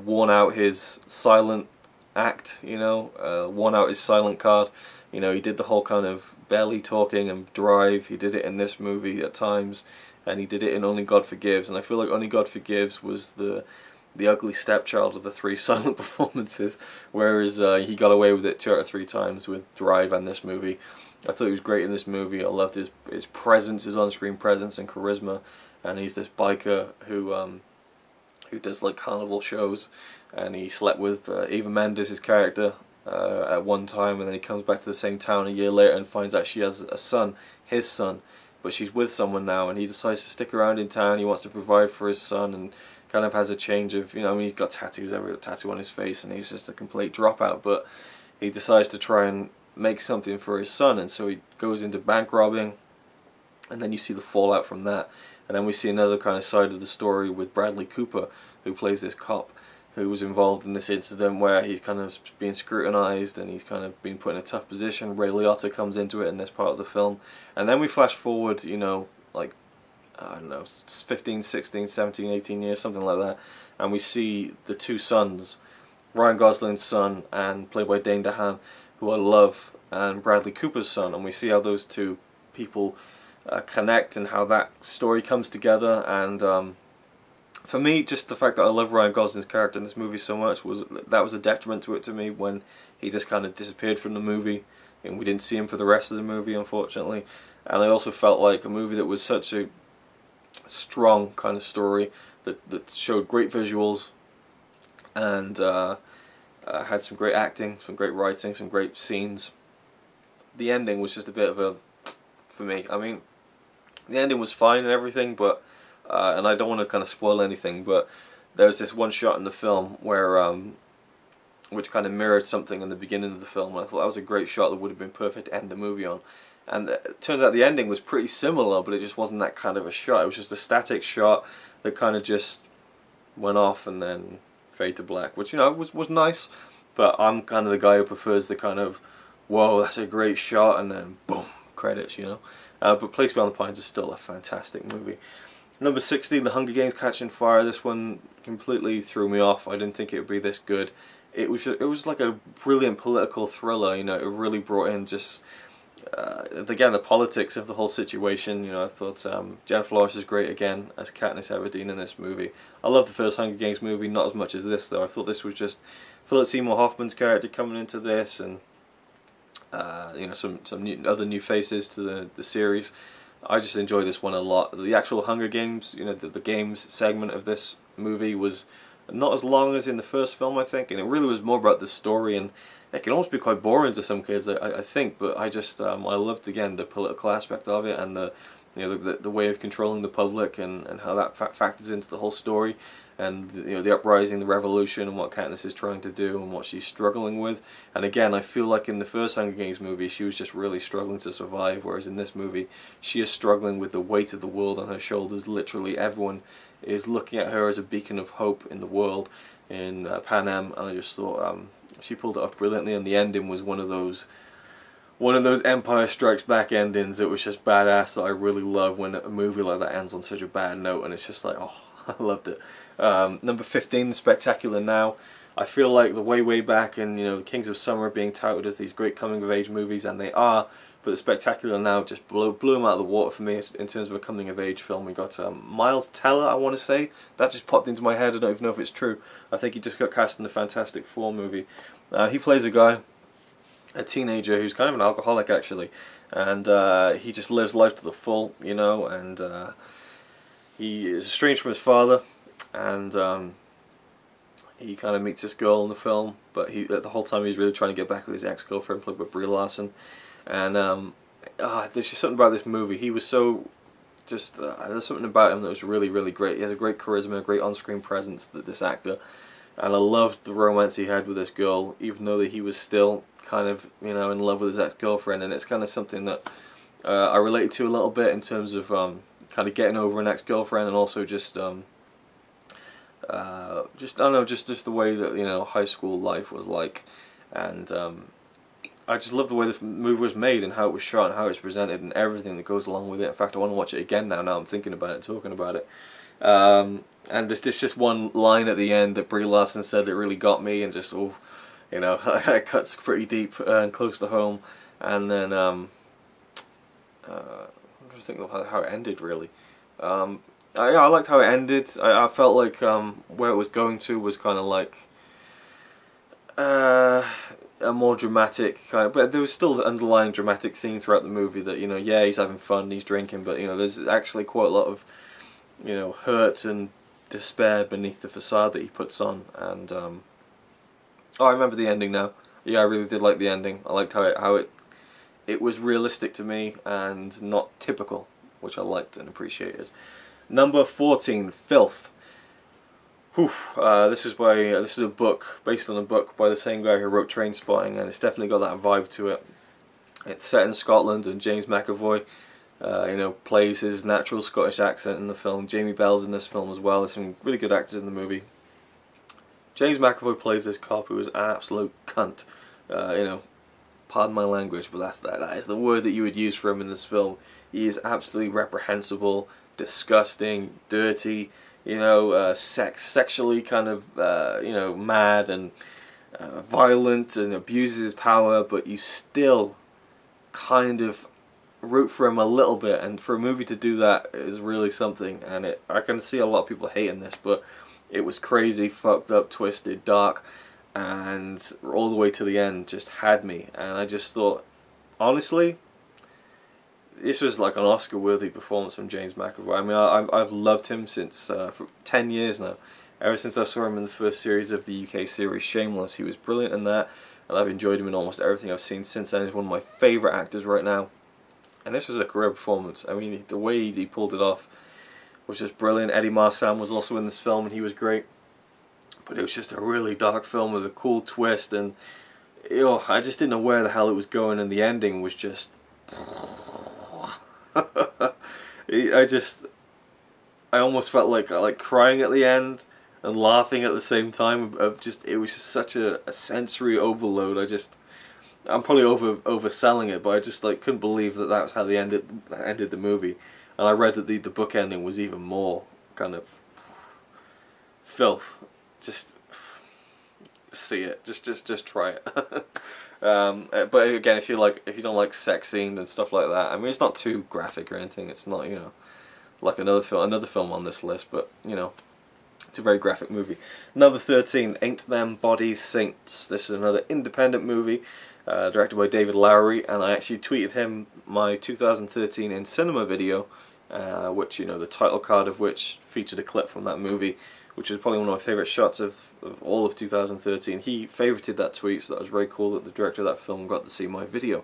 worn out his silent act, you know, worn out his silent card. You know, he did the whole kind of barely talking and Drive. He did it in this movie at times, and he did it in Only God Forgives. And I feel like Only God Forgives was the ugly stepchild of the three silent performances, whereas he got away with it 2 out of 3 times with Drive and this movie. I thought he was great in this movie. I loved his presence, his on-screen presence and charisma. And he's this biker who does like carnival shows, and he slept with Eva Mendes' character at one time, and then he comes back to the same town a year later and finds out she has a son, his son, but she's with someone now, and he decides to stick around in town. He wants to provide for his son, and kind of has a change of, you know, I mean, he's got tattoos, every tattoo on his face, and he's just a complete dropout, but he decides to try and make something for his son, and so he goes into bank robbing, and then you see the fallout from that. And then we see another kind of side of the story with Bradley Cooper, who plays this cop who was involved in this incident where he's kind of being scrutinized and he's kind of been put in a tough position. Ray Liotta comes into it in this part of the film. And then we flash forward, you know, like, I don't know, 15, 16, 17, 18 years, something like that. And we see the two sons, Ryan Gosling's son and played by Dane DeHaan, who I love, and Bradley Cooper's son. And we see how those two people connect and how that story comes together. And for me, just the fact that I love Ryan Gosling's character in this movie so much was a detriment to it to me when he just kind of disappeared from the movie and we didn't see him for the rest of the movie, unfortunately. And I also felt like a movie that was such a strong kind of story that showed great visuals and had some great acting, some great writing, some great scenes. The ending was just a bit of a, for me, I mean, the ending was fine and everything, but and I don't want to kind of spoil anything, but there was this one shot in the film where which kind of mirrored something in the beginning of the film, and I thought that was a great shot that would have been perfect to end the movie on. And it turns out the ending was pretty similar, but it just wasn't that kind of a shot. It was just a static shot that kind of just went off and then fade to black, which, you know, was nice, but I'm kind of the guy who prefers the kind of, whoa, that's a great shot, and then boom, credits, you know. But Place Beyond the Pines is still a fantastic movie. Number 16, The Hunger Games: Catching Fire. This one completely threw me off. I didn't think it would be this good. It was like a brilliant political thriller. You know, it really brought in just again the politics of the whole situation. You know, I thought Jennifer Lawrence is great again as Katniss Everdeen in this movie. I love the first Hunger Games movie, not as much as this though. I thought this was just Philip Seymour Hoffman's character coming into this, and you know, some other new faces to the series. I just enjoy this one a lot. The actual Hunger Games, you know, the games segment of this movie was not as long as in the first film, I think, and it really was more about the story, and it can almost be quite boring to some kids, I think, but I just I loved, again, the political aspect of it, and the, you know, the way of controlling the public, and how that factors into the whole story, and, you know, the uprising, the revolution, and what Katniss is trying to do, and what she's struggling with. And again, I feel like in the first Hunger Games movie, she was just really struggling to survive, whereas in this movie, she is struggling with the weight of the world on her shoulders. Literally, everyone is looking at her as a beacon of hope in the world in Pan Am, and I just thought she pulled it off brilliantly, and the ending was one of those Empire Strikes Back endings. It was just badass that I really love when a movie like that ends on such a bad note, and it's just like, oh, I loved it. Number 15, The Spectacular Now. I feel like the way back in, you know, The Kings of Summer being touted as these great coming-of-age movies, and they are, but The Spectacular Now just blew them out of the water for me in terms of a coming-of-age film. We got Miles Teller, I want to say. That just popped into my head. I don't even know if it's true. I think he just got cast in the Fantastic Four movie. He plays a guy, a teenager, who's kind of an alcoholic, actually, and he just lives life to the full, you know, and he is estranged from his father, and he kind of meets this girl in the film, but the whole time he's really trying to get back with his ex-girlfriend, played by Brie Larson. And there's just something about this movie. He was so just there's something about him that was really, really great. He has a great charisma, a great on-screen presence, this actor, and I loved the romance he had with this girl, even though that he was still kind of, you know, in love with his ex-girlfriend. And it's kind of something that I related to a little bit in terms of kind of getting over an ex-girlfriend, and also just I don't know, just the way that, you know, high school life was like. And I just love the way the movie was made, and how it was shot, and how it was presented, and everything that goes along with it. In fact, I want to watch it again now I'm thinking about it and talking about it. And there's just one line at the end that Brie Larson said that really got me, and just, oh, you know, it cuts pretty deep and close to home. And then I'm trying to think of how it ended, really. I liked how it ended. I felt like where it was going to was kind of like a more dramatic kind of, but there was still the underlying dramatic theme throughout the movie that, you know, yeah, he's having fun, he's drinking, but, you know, there's actually quite a lot of, you know, hurt and despair beneath the facade that he puts on. And oh, I remember the ending now. Yeah, I really did like the ending. I liked how it was realistic to me and not typical, which I liked and appreciated. Number 14, Filth. This is a book based on a book by the same guy who wrote Trainspotting, and it's definitely got that vibe to it. It's set in Scotland, and James McAvoy, you know, plays his natural Scottish accent in the film. Jamie Bell's in this film as well. There's some really good actors in the movie. James McAvoy plays this cop who is an absolute cunt. You know, pardon my language, but that is the word that you would use for him in this film. He is absolutely reprehensible, disgusting, dirty. You know, sexually kind of, you know, mad and violent, and abuses his power, but you still kind of root for him a little bit. And for a movie to do that is really something. And I can see a lot of people hating this, but it was crazy, fucked up, twisted, dark, and all the way to the end just had me. And I just thought, honestly, this was like an Oscar-worthy performance from James McAvoy. I mean, I've loved him since for 10 years now. Ever since I saw him in the first series of the UK series Shameless, he was brilliant in that, and I've enjoyed him in almost everything I've seen since then. He's one of my favourite actors right now, and this was a career performance. I mean, the way he pulled it off was just brilliant. Eddie Marsan was also in this film, and he was great. But it was just a really dark film with a cool twist, and, you know, I just didn't know where the hell it was going, and the ending was just... I almost felt like crying at the end and laughing at the same time. It was just such a sensory overload. I'm probably overselling it, but I just couldn't believe that was how they ended the movie. And I read that the book ending was even more kind of filth. Just see it. Just try it. But again, if you don't like sex scenes and stuff like that, I mean, it's not too graphic or anything. It's not, you know, like another film on this list, but, you know, it's a very graphic movie. Number 13, Ain't Them Bodies Saints. This is another independent movie, directed by David Lowery, and I actually tweeted him my 2013 in cinema video, which, you know, the title card of which featured a clip from that movie, which is probably one of my favourite shots of all of 2013. He favorited that tweet, so that was very cool that the director of that film got to see my video.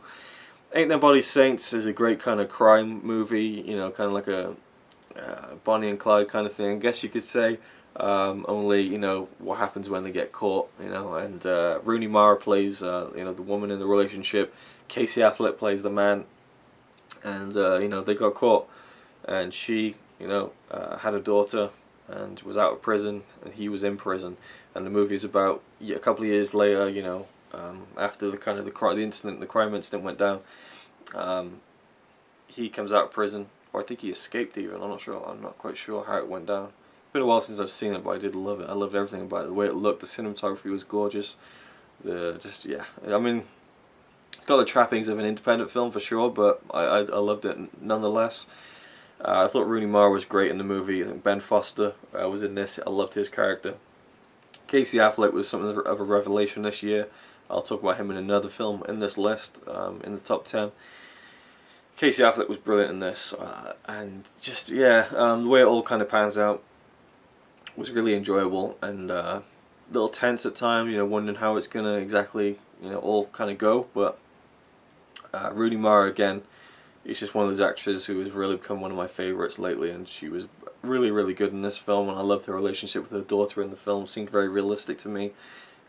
Ain't Them Bodies Saints is a great kind of crime movie, you know, kind of like a Bonnie and Clyde kind of thing, I guess you could say. Only, you know, what happens when they get caught, you know. And Rooney Mara plays, you know, the woman in the relationship. Casey Affleck plays the man. And, you know, they got caught. And she, you know, had a daughter and was out of prison, and he was in prison. And the movie is about a couple of years later, you know, after the crime incident went down. He comes out of prison, or I think he escaped even. I'm not quite sure how it went down. It's been a while since I've seen it, but I did love it. I loved everything about it. The way it looked, the cinematography was gorgeous. Yeah. I mean, it's got the trappings of an independent film for sure, but I loved it nonetheless. I thought Rooney Mara was great in the movie. I think Ben Foster was in this. I loved his character. Casey Affleck was something of a revelation this year. I'll talk about him in another film in this list, in the top 10. Casey Affleck was brilliant in this, and just, yeah, the way it all kind of pans out was really enjoyable, and a little tense at times, you know, wondering how it's going to exactly, you know, all kind of go. But Rooney Mara, again, She's just one of those actresses who has really become one of my favourites lately, and she was really good in this film, and I loved her relationship with her daughter in the film. It seemed very realistic to me,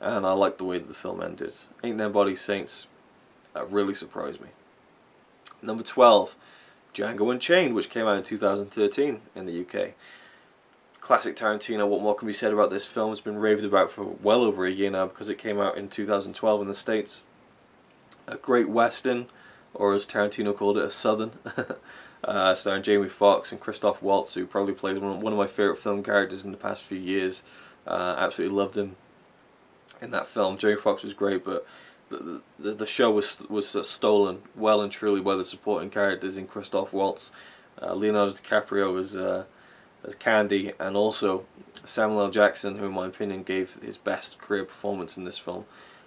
and I liked the way that the film ended. Ain't Nobody Saints really surprised me. Number 12, Django Unchained, which came out in 2013 in the UK. Classic Tarantino. What more can be said about this film? It's been raved about for well over a year now because it came out in 2012 in the States. A great western, or as Tarantino called it, a southern, starring Jamie Foxx and Christoph Waltz, who probably plays one of my favourite film characters in the past few years. Absolutely loved him in that film. Jamie Foxx was great, but the show was stolen well and truly by the supporting characters in Christoph Waltz. Leonardo DiCaprio as Candy, and also Samuel L. Jackson, who in my opinion gave his best career performance in this film.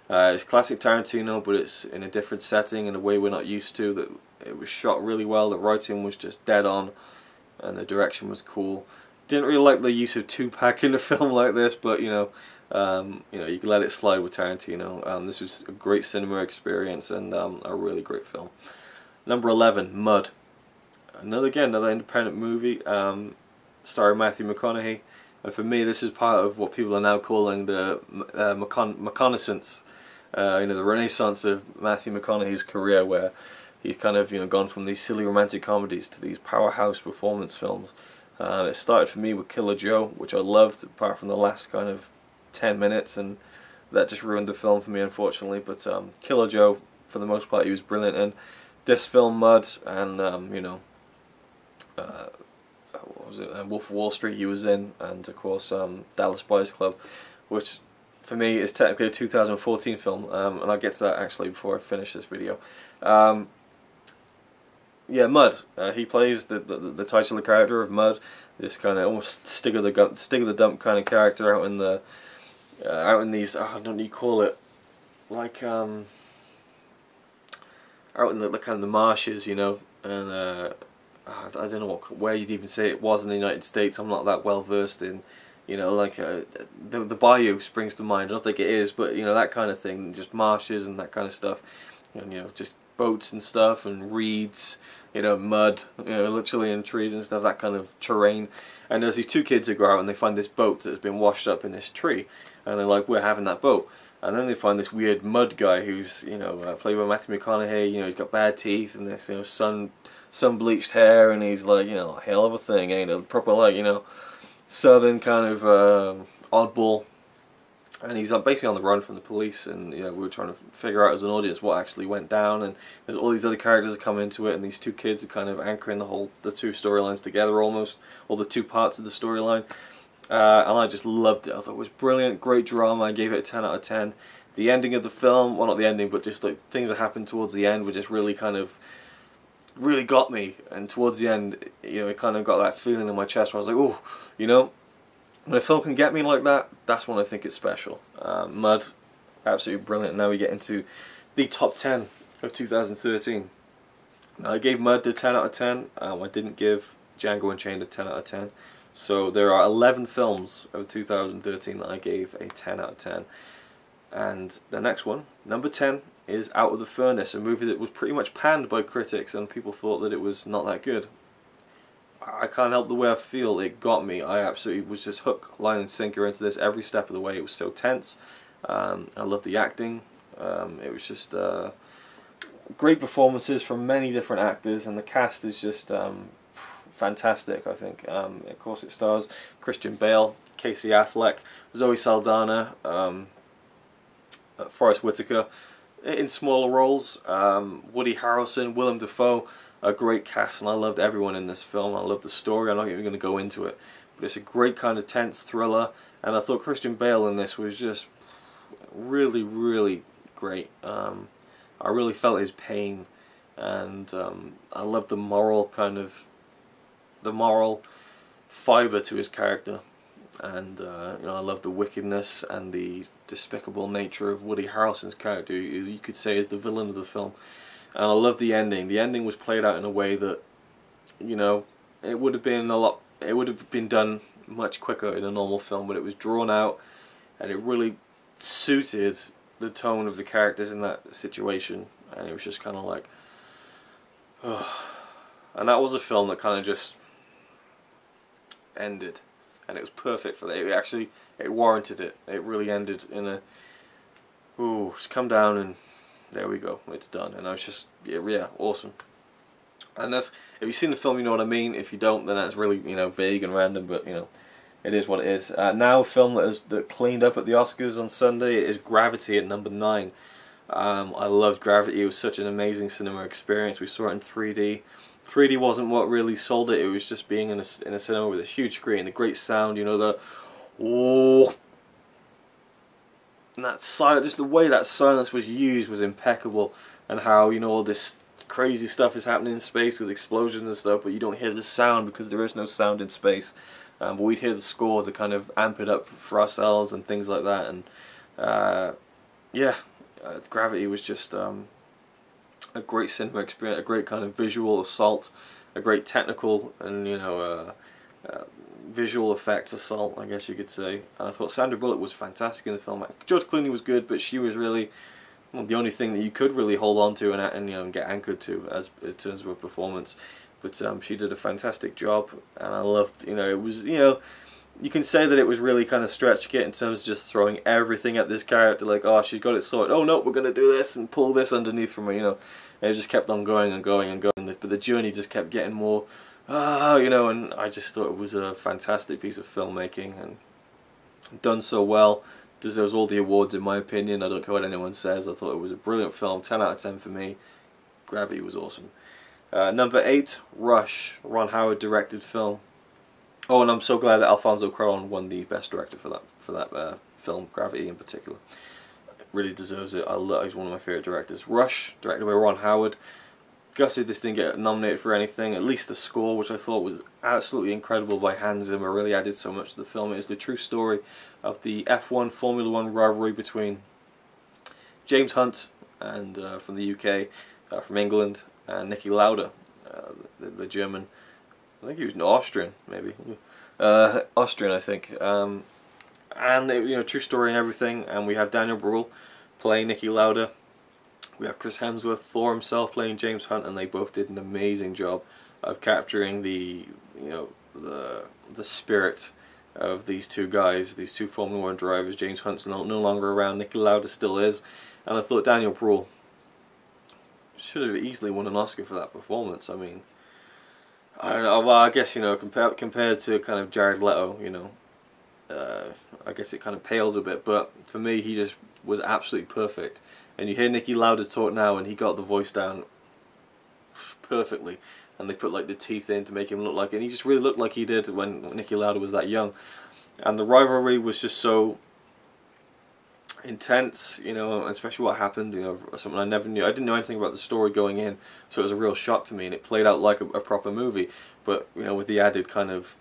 It's classic Tarantino, but it's in a different setting, in a way we're not used to. That it was shot really well, the writing was just dead on, and the direction was cool. Didn't really like the use of Tupac in a film like this, but you know, you can let it slide with Tarantino. This was a great cinema experience and a really great film. Number 11, Mud. Another independent movie, starring Matthew McConaughey. And for me, this is part of what people are now calling the McConaissance. The renaissance of Matthew McConaughey's career, where he's kind of gone from these silly romantic comedies to these powerhouse performance films. It started for me with Killer Joe, which I loved, apart from the last kind of 10 minutes, and that just ruined the film for me, unfortunately. But Killer Joe, for the most part, he was brilliant in. This film, Mud, and what was it? Wolf of Wall Street he was in, and of course Dallas Buyers Club, which for me is technically a 2014 film, and I'll get to that actually before I finish this video. Yeah, Mud. He plays the titular character of Mud, this kind of almost stick of the dump kind of character out in these I don't know what you call it, like out in the kind of the marshes, and I don't know where you'd even say it was in the United States. I'm not that well versed in, the bayou springs to mind. I don't think it is, but that kind of thing, just marshes and that kind of stuff, and just boats and stuff and reeds, mud, literally, and trees and stuff, that kind of terrain. And there's these two kids who go out and they find this boat that has been washed up in this tree, and they're like, we're having that boat. And then they find this weird mud guy who's played by Matthew McConaughey. He's got bad teeth and this sun bleached hair, and he's like, a hell of a thing, ain't it? Proper, like, southern kind of oddball, and he's basically on the run from the police. And we were trying to figure out as an audience what actually went down, and there's all these other characters that come into it, and these two kids are kind of anchoring the two storylines together, almost, or the two parts of the storyline. And I just loved it. I thought it was brilliant, great drama. I gave it a 10 out of 10. The ending of the film, well, not the ending, but just like things that happened towards the end were just really got me. And towards the end, it kind of got that feeling in my chest where I was like, oh, when a film can get me like that, that's when I think it's special. Mud, absolutely brilliant. Now we get into the top 10 of 2013. Now, I gave Mud a 10 out of 10. I didn't give Django Unchained a 10 out of 10. So there are 11 films of 2013 that I gave a 10 out of 10. And the next one, number 10, is Out of the Furnace, a movie that was pretty much panned by critics and people thought that it was not that good. I can't help the way I feel. It got me. I absolutely was just hook, line and sinker into this every step of the way. It was so tense. I loved the acting. It was just great performances from many different actors, and the cast is just fantastic, I think. Of course it stars Christian Bale, Casey Affleck, Zoe Saldana, Forrest Whitaker in smaller roles, Woody Harrelson, Willem Dafoe. A great cast, and I loved everyone in this film. I loved the story. I'm not even going to go into it, but it's a great kind of tense thriller, and I thought Christian Bale in this was just really great. I really felt his pain, and I loved the moral fibre to his character, and I love the wickedness and the despicable nature of Woody Harrelson's character, who you could say is the villain of the film. And I love the ending. The ending was played out in a way that, it would have been done much quicker in a normal film, but it was drawn out, and it really suited the tone of the characters in that situation. And it was just kind of like, oh, And that was a film that kind of just ended, and it was perfect for that. It warranted it. It really ended in a, ooh, just come down and there we go, it's done. And I was just, yeah, awesome. And that's, if you've seen the film, you know what I mean. If you don't, then that's really, you know, vague and random, but you know, it is what it is. Now, a film that cleaned up at the Oscars on Sunday is Gravity at number 9. I loved Gravity. It was such an amazing cinema experience. We saw it in 3D. 3D wasn't what really sold it. It was just being in a cinema with a huge screen, the great sound, you know, the oh, and that silence, just the way that silence was used was impeccable, and how, you know, all this crazy stuff is happening in space with explosions and stuff, but you don't hear the sound because there is no sound in space. But we'd hear the score to kind of amp it up for ourselves and things like that, and yeah, Gravity was just a great cinema experience, a great kind of visual assault, a great technical and, you know, visual effects assault, I guess you could say. And I thought Sandra Bullock was fantastic in the film. George Clooney was good, but she was really, well, the only thing that you could really hold on to and you know, get anchored to as in terms of a performance. But she did a fantastic job, and I loved, you know, it was, you know, you can say that it was really kind of stretching it in terms of just throwing everything at this character, like, oh, she's got it sorted, oh no, we're going to do this and pull this underneath from her, you know. And it just kept on going and going and going, but the journey just kept getting more, you know, and I just thought it was a fantastic piece of filmmaking, and done so well, deserves all the awards in my opinion. I don't care what anyone says. I thought it was a brilliant film, 10 out of 10 for me. Gravity was awesome. Number 8, Rush, Ron Howard directed film. Oh, and I'm so glad that Alfonso Cuarón won the best director for that film, Gravity in particular. Really deserves it. He's one of my favourite directors. Rush, directed by Ron Howard. Gutted this didn't get nominated for anything. At least the score, which I thought was absolutely incredible by Hans Zimmer, really added so much to the film. It is the true story of the F1 Formula 1 rivalry between James Hunt and from the UK, from England, and Niki Lauda, the German. I think he was Austrian, maybe. Austrian, I think. And it, you know, true story and everything. And we have Daniel Bruhl playing Niki Lauda. We have Chris Hemsworth, Thor himself, playing James Hunt, and they both did an amazing job of capturing the, you know, the spirit of these two guys, these two Formula 1 drivers. James Hunt's no longer around. Niki Lauda still is, and I thought Daniel Bruhl should have easily won an Oscar for that performance. I mean, I don't know. Well, I guess, you know, compared to kind of Jared Leto, you know, I guess it kind of pales a bit. But for me, he just was absolutely perfect. And you hear Niki Lauda talk now, and he got the voice down perfectly. And they put like the teeth in to make him look like it. And he just really looked like he did when Niki Lauda was that young. And the rivalry was just so intense, you know, especially what happened, you know, something I never knew. I didn't know anything about the story going in, so it was a real shock to me, and it played out like a proper movie, but, you know, with the added kind of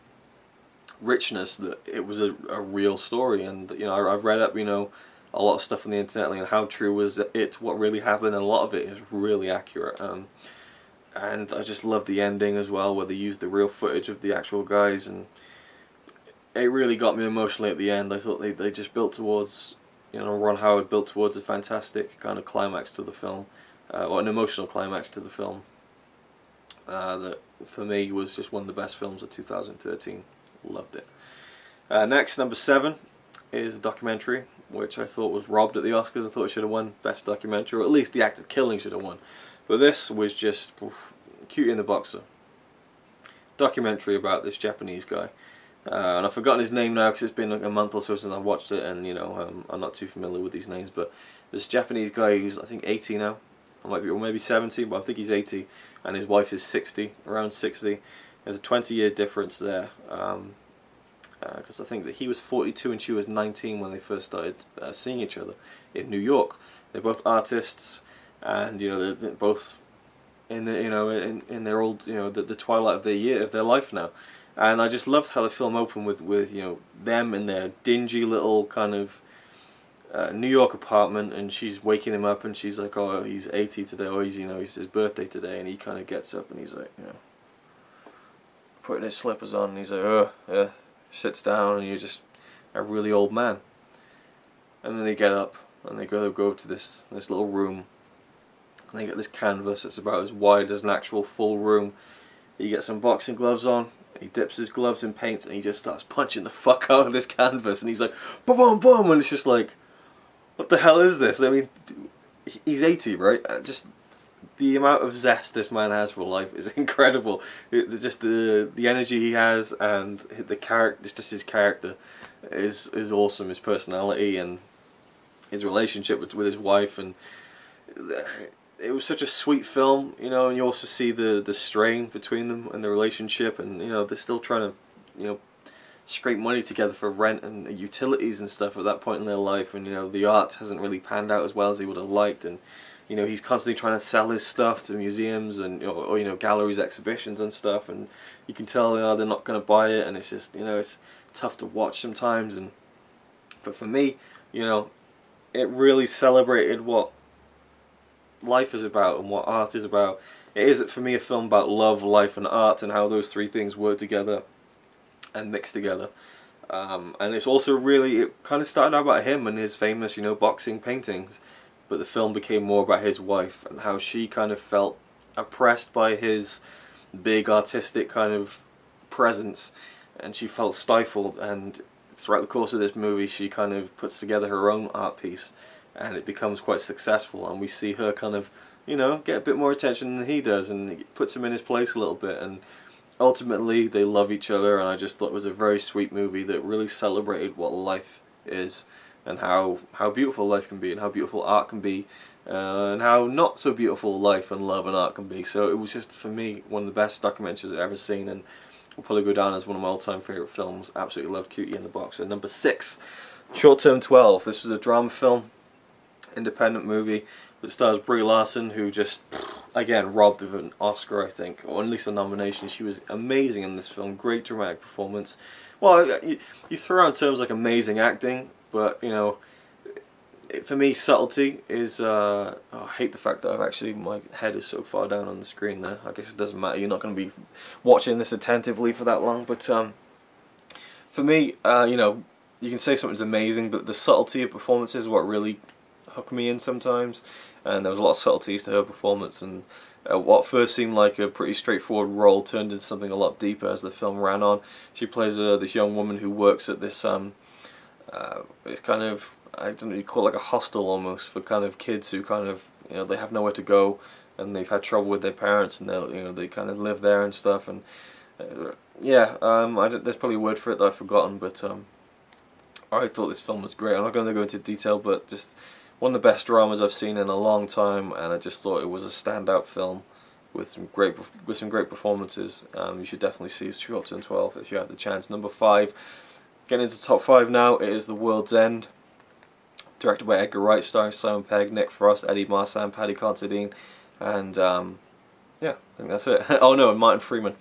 richness that it was a real story. And, you know, I've read up, you know, a lot of stuff on the internet, like, how true was it, what really happened, and a lot of it is really accurate. And I just love the ending as well, where they used the real footage of the actual guys, and it really got me emotionally at the end. I thought they just built towards, you know, Ron Howard built towards a fantastic kind of climax to the film, or an emotional climax to the film, that for me was just one of the best films of 2013. Loved it. Next, number 7 is a documentary, which I thought was robbed at the Oscars. I thought it should have won Best Documentary, or at least The Act of Killing should have won. But this was just Cutie and the Boxer. Documentary about this Japanese guy. And I've forgotten his name now because it's been like a month or so since I watched it, and, you know, I'm not too familiar with these names. But this Japanese guy who's, I think, 80 now, or maybe 70, but I think he's 80, and his wife is 60, around 60. There's a 20-year difference there, because I think that he was 42 and she was 19 when they first started seeing each other in New York. They're both artists, and, you know, they're both in the, you know, in their old, you know, the twilight of their life now. And I just loved how the film opened with you know, them in their dingy little kind of New York apartment, and she's waking him up, and she's like, oh, he's 80 today, or he's, you know, it's his birthday today, and he kind of gets up and he's like, you know, putting his slippers on, and he's like, yeah, sits down, and you're just a really old man. And then they get up and they go to this little room, and they get this canvas that's about as wide as an actual full room. He gets some boxing gloves on, he dips his gloves in paint, and he just starts punching the fuck out of this canvas, and he's like, boom, boom, boom, and it's just like, what the hell is this? I mean, he's 80, right? Just the amount of zest this man has for life is incredible. Just the energy he has, and the character, just his character, is awesome. His personality and his relationship with his wife, and it was such a sweet film, you know. And you also see the strain between them and the relationship, and you know they're still trying to, you know, scrape money together for rent and utilities and stuff at that point in their life, and you know the art hasn't really panned out as well as he would have liked, and you know he's constantly trying to sell his stuff to museums and or you know galleries, exhibitions and stuff, and you can tell, you know, they're not going to buy it, and it's just, you know, it's tough to watch sometimes. And but for me, you know, it really celebrated what life is about and what art is about. It is, for me, a film about love, life and art, and how those three things work together and mix together. And it's also really, it kind of started out about him and his famous, you know, boxing paintings, but the film became more about his wife and how she kind of felt oppressed by his big artistic kind of presence, and she felt stifled, and throughout the course of this movie she kind of puts together her own art piece, and it becomes quite successful, and we see her kind of, you know, get a bit more attention than he does, and it puts him in his place a little bit, and ultimately they love each other. And I just thought it was a very sweet movie that really celebrated what life is, and how beautiful life can be, and how beautiful art can be, and how not so beautiful life and love and art can be. So it was just, for me, one of the best documentaries I've ever seen, and will probably go down as one of my all-time favourite films. Absolutely loved Cutie in the Box. And number 6, Short Term 12. This was a drama film, independent movie that stars Brie Larson, who just, again, robbed of an Oscar, I think, or at least a nomination. She was amazing in this film. Great dramatic performance. Well, you throw around terms like amazing acting, but, you know, for me, subtlety is, oh, I hate the fact that my head is so far down on the screen there. I guess it doesn't matter, you're not going to be watching this attentively for that long, but for me, you know, you can say something's amazing, but the subtlety of performances is what really hooked me in sometimes, and there was a lot of subtleties to her performance, and what first seemed like a pretty straightforward role turned into something a lot deeper as the film ran on. She plays this young woman who works at this, it's kind of, I don't know, you call it like a hostel almost, for kind of kids who kind of, you know, they have nowhere to go, and they've had trouble with their parents, and you know, they kind of live there and stuff, and yeah, there's probably a word for it that I've forgotten, but I thought this film was great. I'm not going to go into detail, but just one of the best dramas I've seen in a long time, and I just thought it was a standout film with some great performances. You should definitely see Short Term 12 if you have the chance. Number 5, getting into the top 5 now, it is The World's End, directed by Edgar Wright, starring Simon Pegg, Nick Frost, Eddie Marsan, Paddy Considine, and yeah, I think that's it. Oh no, and Martin Freeman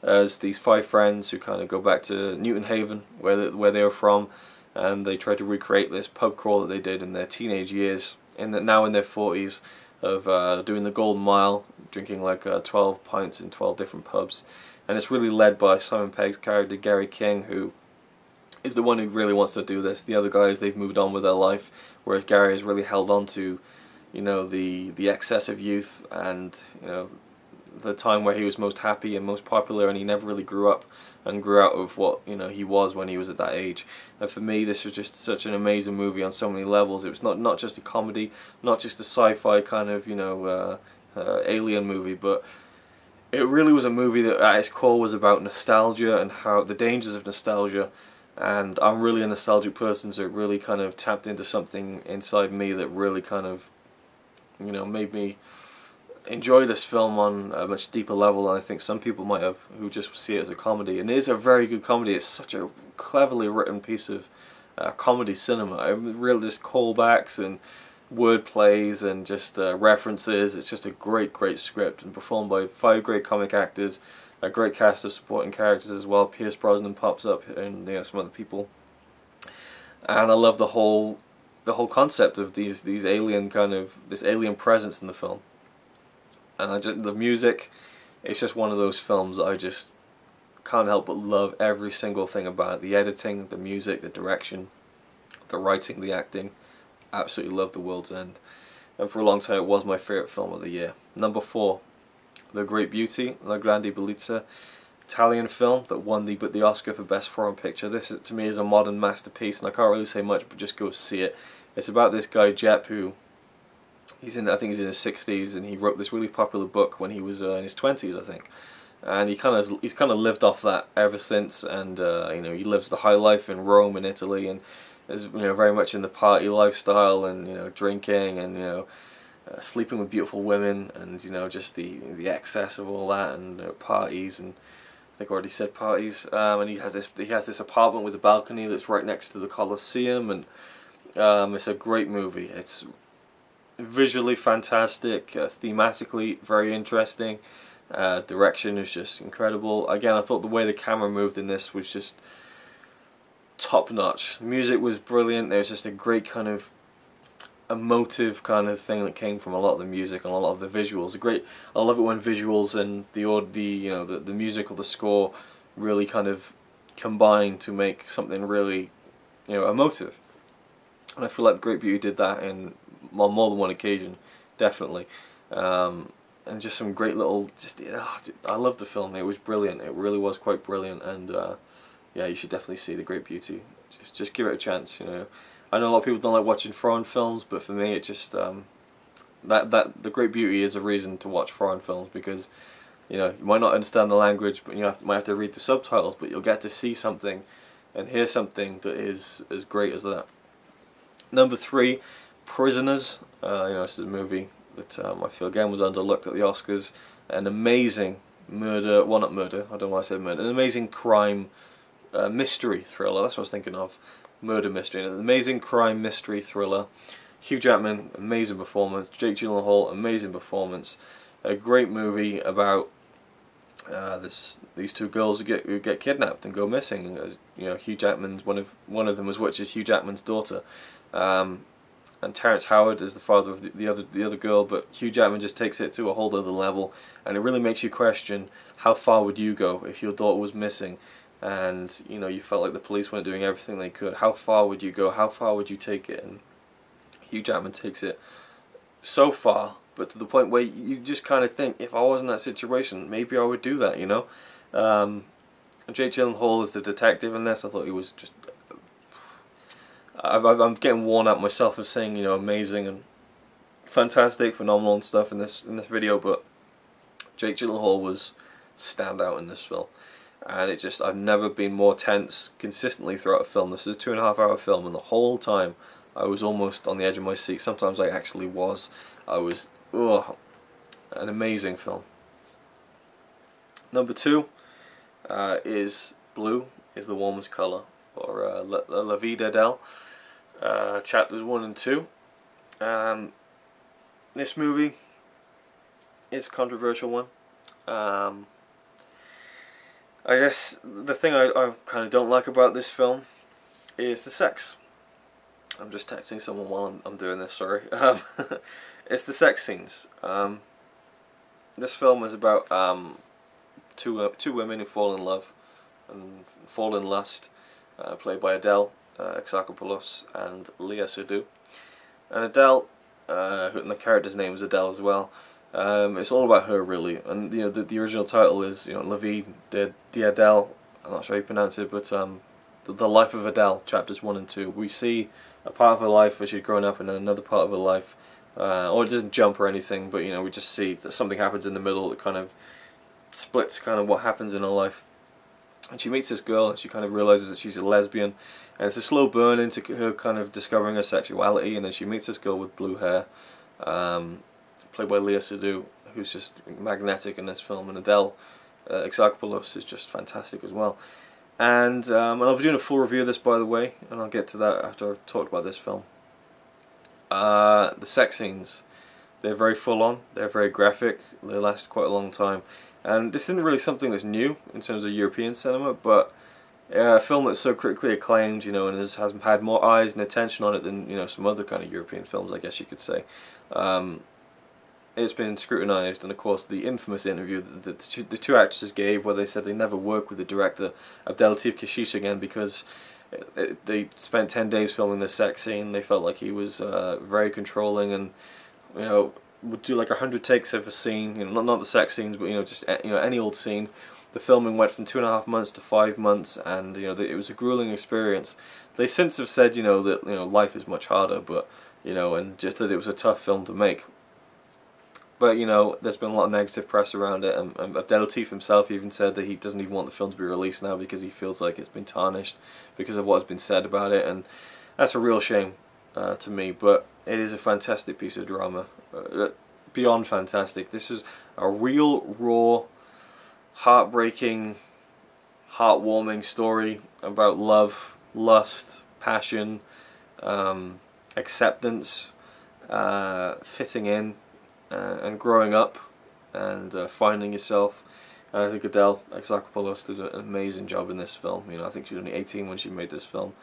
as these 5 friends who kind of go back to Newton Haven, where they were from, and they try to recreate this pub crawl that they did in their teenage years, now in their 40s, of doing the Golden Mile, drinking like 12 pints in 12 different pubs. And it's really led by Simon Pegg's character Gary King, who is the one who really wants to do this. The other guys, they've moved on with their life, whereas Gary has really held on to, you know, the excess of youth, and, you know, the time where he was most happy and most popular, and he never really grew up and grew out of what, you know, he was when he was at that age. And for me, this was just such an amazing movie on so many levels. It was not just a comedy, not just a sci-fi kind of, you know, alien movie, but it really was a movie that at its core was about nostalgia and how the dangers of nostalgia. And I'm really a nostalgic person, so it really kind of tapped into something inside me that really kind of, you know, made me enjoy this film on a much deeper level than I think some people might have, who just see it as a comedy. And it is a very good comedy. It's such a cleverly written piece of comedy cinema. Really, just callbacks and word plays and just references. It's just a great script, and performed by 5 great comic actors, a great cast of supporting characters as well. Pierce Brosnan pops up, and you know, some other people. And I love the whole concept of these alien this alien presence in the film. And the music, it's just one of those films that I just can't help but love every single thing about it. The editing, the music, the direction, the writing, the acting. Absolutely love The World's End. And for a long time it was my favourite film of the year. Number 4, The Great Beauty, La Grande Bellezza, Italian film that won the Oscar for Best Foreign Picture. This to me is a modern masterpiece, and I can't really say much, but just go see it. It's about this guy Jep who I think he's in his 60s, and he wrote this really popular book when he was in his 20s, I think. And he's kind of lived off that ever since, and you know, he lives the high life in Rome and Italy, and is, you know, very much in the party lifestyle, and, you know, drinking, and, you know, sleeping with beautiful women, and, you know, just the excess of all that, and, you know, parties, and I think I already said parties. And he has this apartment with a balcony that's right next to the Colosseum, and it's a great movie. It's visually fantastic, thematically very interesting. Direction is just incredible. Again, I thought the way the camera moved in this was just top notch. Music was brilliant. There was just a great kind of emotive kind of thing that came from a lot of the music and a lot of the visuals. I love it when visuals and the music or the score really kind of combine to make something really, you know, emotive. And I feel like The Great Beauty did that on more than one occasion, definitely. And just some great little, I loved the film. It was brilliant. It really was quite brilliant. And yeah, you should definitely see The Great Beauty. Just give it a chance. You know, I know a lot of people don't like watching foreign films, but for me, it just The Great Beauty is a reason to watch foreign films, because, you know, you might not understand the language, but you might have to read the subtitles, but you'll get to see something and hear something that is as great as that. Number 3, Prisoners. You know, this is a movie that I feel again was underlooked at the Oscars. An amazing murder, well, not murder, I don't know why I said murder, an amazing crime mystery thriller, that's what I was thinking of, murder mystery, an amazing crime mystery thriller. Hugh Jackman, amazing performance. Jake Gyllenhaal, amazing performance. A great movie about these two girls who get kidnapped and go missing. You know, Hugh Jackman's one of them was which is Hugh Jackman's daughter. And Terrence Howard is the father of the other girl, but Hugh Jackman just takes it to a whole other level, and it really makes you question how far would you go if your daughter was missing, and, you know, you felt like the police weren't doing everything they could. How far would you go? How far would you take it? And Hugh Jackman takes it so far, but to the point where you just kind of think, if I was in that situation, maybe I would do that, you know. Jake Gyllenhaal is the detective in this. I thought he was just I'm getting worn out myself of saying, you know, amazing and fantastic, phenomenal and stuff in this video, but Jake Gyllenhaal was standout in this film, and I've never been more tense consistently throughout a film. This was a 2.5-hour film, and the whole time I was almost on the edge of my seat. Sometimes I actually was. An amazing film. Number 2 is Blue is the Warmest Color, or La Vie d'Adèle. Chapters 1 and 2. This movie is a controversial one. I guess the thing I kind of don't like about this film is the sex. I'm just texting someone while I'm doing this, sorry. It's the sex scenes. This film is about two women who fall in love and fall in lust, played by Adele Exarchopoulos and Léa Seydoux. And Adele, and the character's name is Adele as well. It's all about her, really, and, you know, the original title is, you know, La Vie d'Adèle. I'm not sure how you pronounce it, but the life of Adele, chapters 1 and 2. We see a part of her life where she's grown up, and then another part of her life, or it doesn't jump or anything, but, you know, we just see that something happens in the middle that kind of splits kind of what happens in her life. And she meets this girl, and she kind of realizes that she's a lesbian, and it's a slow burn into her kind of discovering her sexuality. And then she meets this girl with blue hair, played by Léa Seydoux, who's just magnetic in this film, and Adele Exarchopoulos is just fantastic as well. And I'll be doing a full review of this, by the way, and I'll get to that after I've talked about this film. The sex scenes, they're very full on, they're very graphic, they last quite a long time. And this isn't really something that's new in terms of European cinema, but a film that's so critically acclaimed, you know, and has had more eyes and attention on it than, you know, some other kind of European films, I guess you could say. It's been scrutinised, and of course the infamous interview that the two actresses gave, where they said they never worked with the director Abdelatif Kechiche again because they spent 10 days filming this sex scene. They felt like he was very controlling, and, you know, would do like 100 takes of a scene, you know, not the sex scenes, but you know, just any old scene. The filming went from 2.5 months to 5 months, and you know, it was a grueling experience. They since have said, you know, that life is much harder, but you know, and just that it was a tough film to make. But you know, there's been a lot of negative press around it, and Abdel Latif himself even said that he doesn't even want the film to be released now because he feels like it's been tarnished because of what has been said about it, and that's a real shame to me. But it is a fantastic piece of drama, beyond fantastic. This is a real, raw, heartbreaking, heartwarming story about love, lust, passion, acceptance, fitting in, and growing up, and finding yourself. And I think Adele Exarchopoulos did an amazing job in this film. You know, I think she was only 18 when she made this film,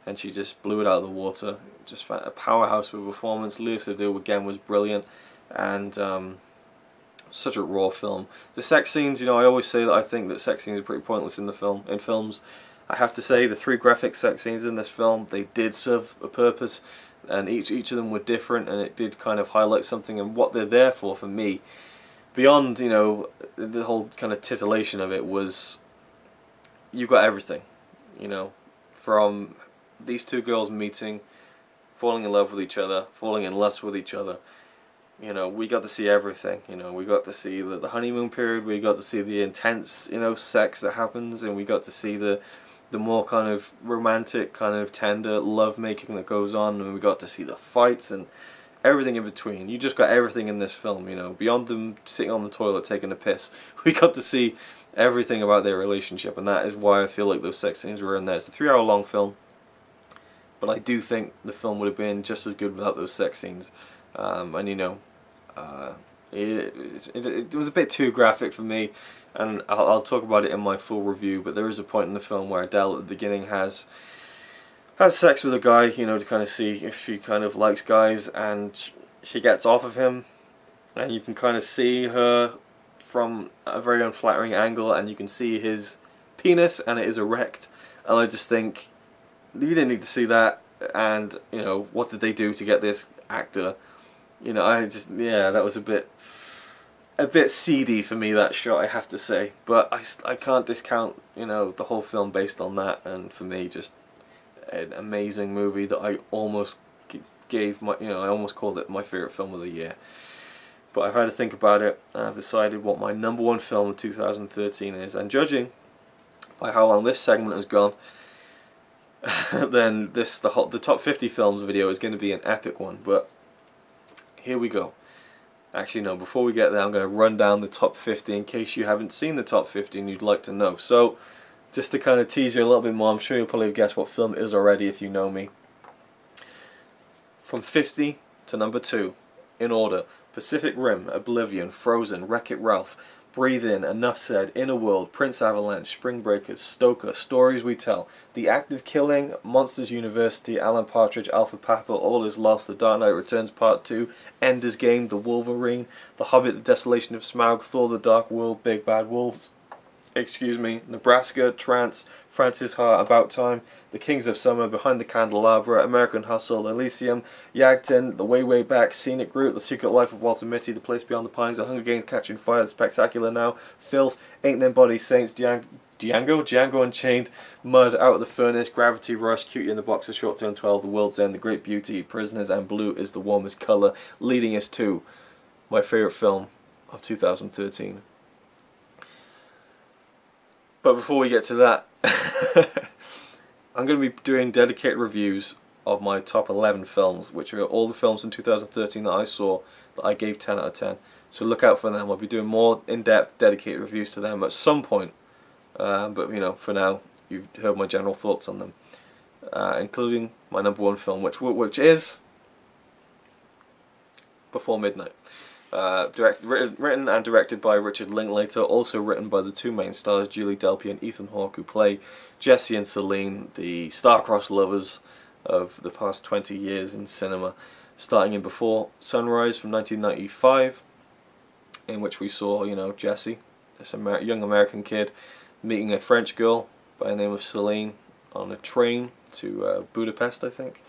and she just blew it out of the water. Just a powerhouse of a performance. Léa Seydoux again was brilliant, and such a raw film. The sex scenes, you know, I always say that I think that sex scenes are pretty pointless in films. I have to say the 3 graphic sex scenes in this film, they did serve a purpose, and each of them were different, and it did kind of highlight something and what they're there for me. Beyond, you know, the whole kind of titillation of it was, you got everything, you know, from these 2 girls meeting, falling in love with each other, falling in lust with each other. You know, we got to see everything. You know, we got to see the honeymoon period, we got to see the intense, you know, sex that happens, and we got to see the more kind of romantic, kind of tender love making that goes on, and we got to see the fights and everything in between. You just got everything in this film, you know. Beyond them sitting on the toilet taking a piss, we got to see everything about their relationship, and that is why I feel like those sex scenes were in there. It's a 3-hour long film, but I do think the film would have been just as good without those sex scenes. And you know, it was a bit too graphic for me, and I'll talk about it in my full review. But there is a point in the film where Adele at the beginning has sex with a guy, you know, to kind of see if she kind of likes guys, and she gets off of him, and you can kind of see her from a very unflattering angle, and you can see his penis, and it is erect. And I just think, you didn't need to see that, and you know, what did they do to get this actor? You know, yeah, that was a bit seedy for me, that shot, I have to say. But I can't discount, you know, the whole film based on that, and for me, just an amazing movie that I almost gave my, you know, I almost called it my favourite film of the year. But I've had to think about it, and I've decided what my #1 film of 2013 is, and judging by how long this segment has gone, then the top 50 films video is going to be an epic one. But here we go. Actually, no, before we get there, I'm going to run down the top 50 in case you haven't seen the top 50 and you'd like to know. So, just to kind of tease you a little bit more, I'm sure you'll probably guess what film it is already if you know me. From 50 to #2, in order: Pacific Rim, Oblivion, Frozen, Wreck-It Ralph, Breathe In, Enough Said, Inner World, Prince Avalanche, Spring Breakers, Stoker, Stories We Tell, The Act of Killing, Monsters University, Alan Partridge, Alpha Papa, All Is Lost, The Dark Knight Returns Part 2, Ender's Game, The Wolverine, The Hobbit, The Desolation of Smaug, Thor: The Dark World, Big Bad Wolves, Nebraska, Trance, Francis Ha, About Time, The Kings of Summer, Behind the Candelabra, American Hustle, Elysium, Yagten, The Way Way Back, Scenic Route, The Secret Life of Walter Mitty, The Place Beyond the Pines, The Hunger Games: Catching Fire, The Spectacular Now, Filth, Ain't Them Body Saints, Django Unchained, Mud, Out of the Furnace, Gravity Rush, Cutie in the Boxer, Short Term 12, The World's End, The Great Beauty, Prisoners, and Blue Is the Warmest Colour, leading us to my favourite film of 2013. But before we get to that, I'm going to be doing dedicated reviews of my top 11 films, which are all the films from 2013 that I saw that I gave 10 out of 10. So look out for them. I'll be doing more in-depth dedicated reviews to them at some point. But you know, for now, you've heard my general thoughts on them, including my #1 film, which is Before Midnight. Written and directed by Richard Linklater, also written by the 2 main stars, Julie Delpy and Ethan Hawke, who play Jesse and Celine, the star-crossed lovers of the past 20 years in cinema, starting in Before Sunrise from 1995, in which we saw, you know, Jesse, this young American kid, meeting a French girl by the name of Celine on a train to Budapest, I think,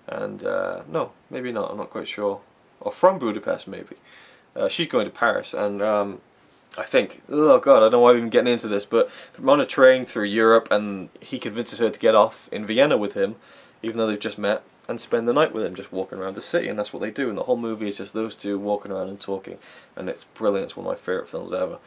and no, maybe not, I'm not quite sure, or from Budapest maybe. she's going to Paris, and I think, oh god, I don't know why I'm even getting into this, but I'm on a train through Europe, and he convinces her to get off in Vienna with him, even though they've just met, and spend the night with him, just walking around the city, and that's what they do, and the whole movie is just those two walking around and talking, and it's brilliant. It's one of my favourite films ever.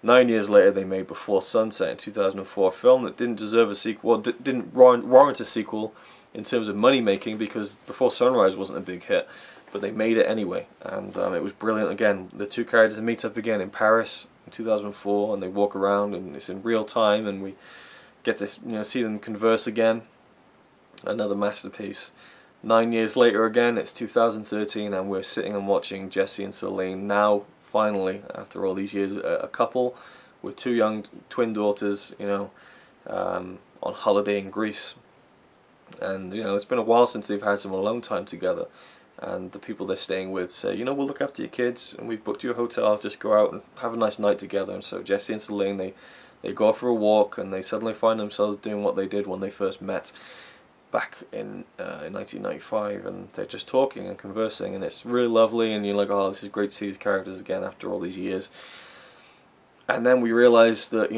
9 years later, they made Before Sunset in 2004, a film that didn't deserve a sequel, well, didn't warrant a sequel in terms of money making, because Before Sunrise wasn't a big hit, but they made it anyway, and it was brilliant. Again, the two characters meet up again in Paris in 2004, and they walk around, and it's in real time, and we get to see them converse again. Another masterpiece. 9 years later again, it's 2013, and we're sitting and watching Jesse and Celine now. Finally, after all these years, a couple with two young twin daughters, on holiday in Greece. And, it's been a while since they've had some alone time together. And the people they're staying with say, we'll look after your kids, and we've booked you a hotel, just go out and have a nice night together. And so Jesse and Celine, they go for a walk, and they suddenly find themselves doing what they did when they first met back in 1995, and they're just talking and conversing, and it's really lovely, and you're like, oh, this is great to see these characters again after all these years. And then we realize that,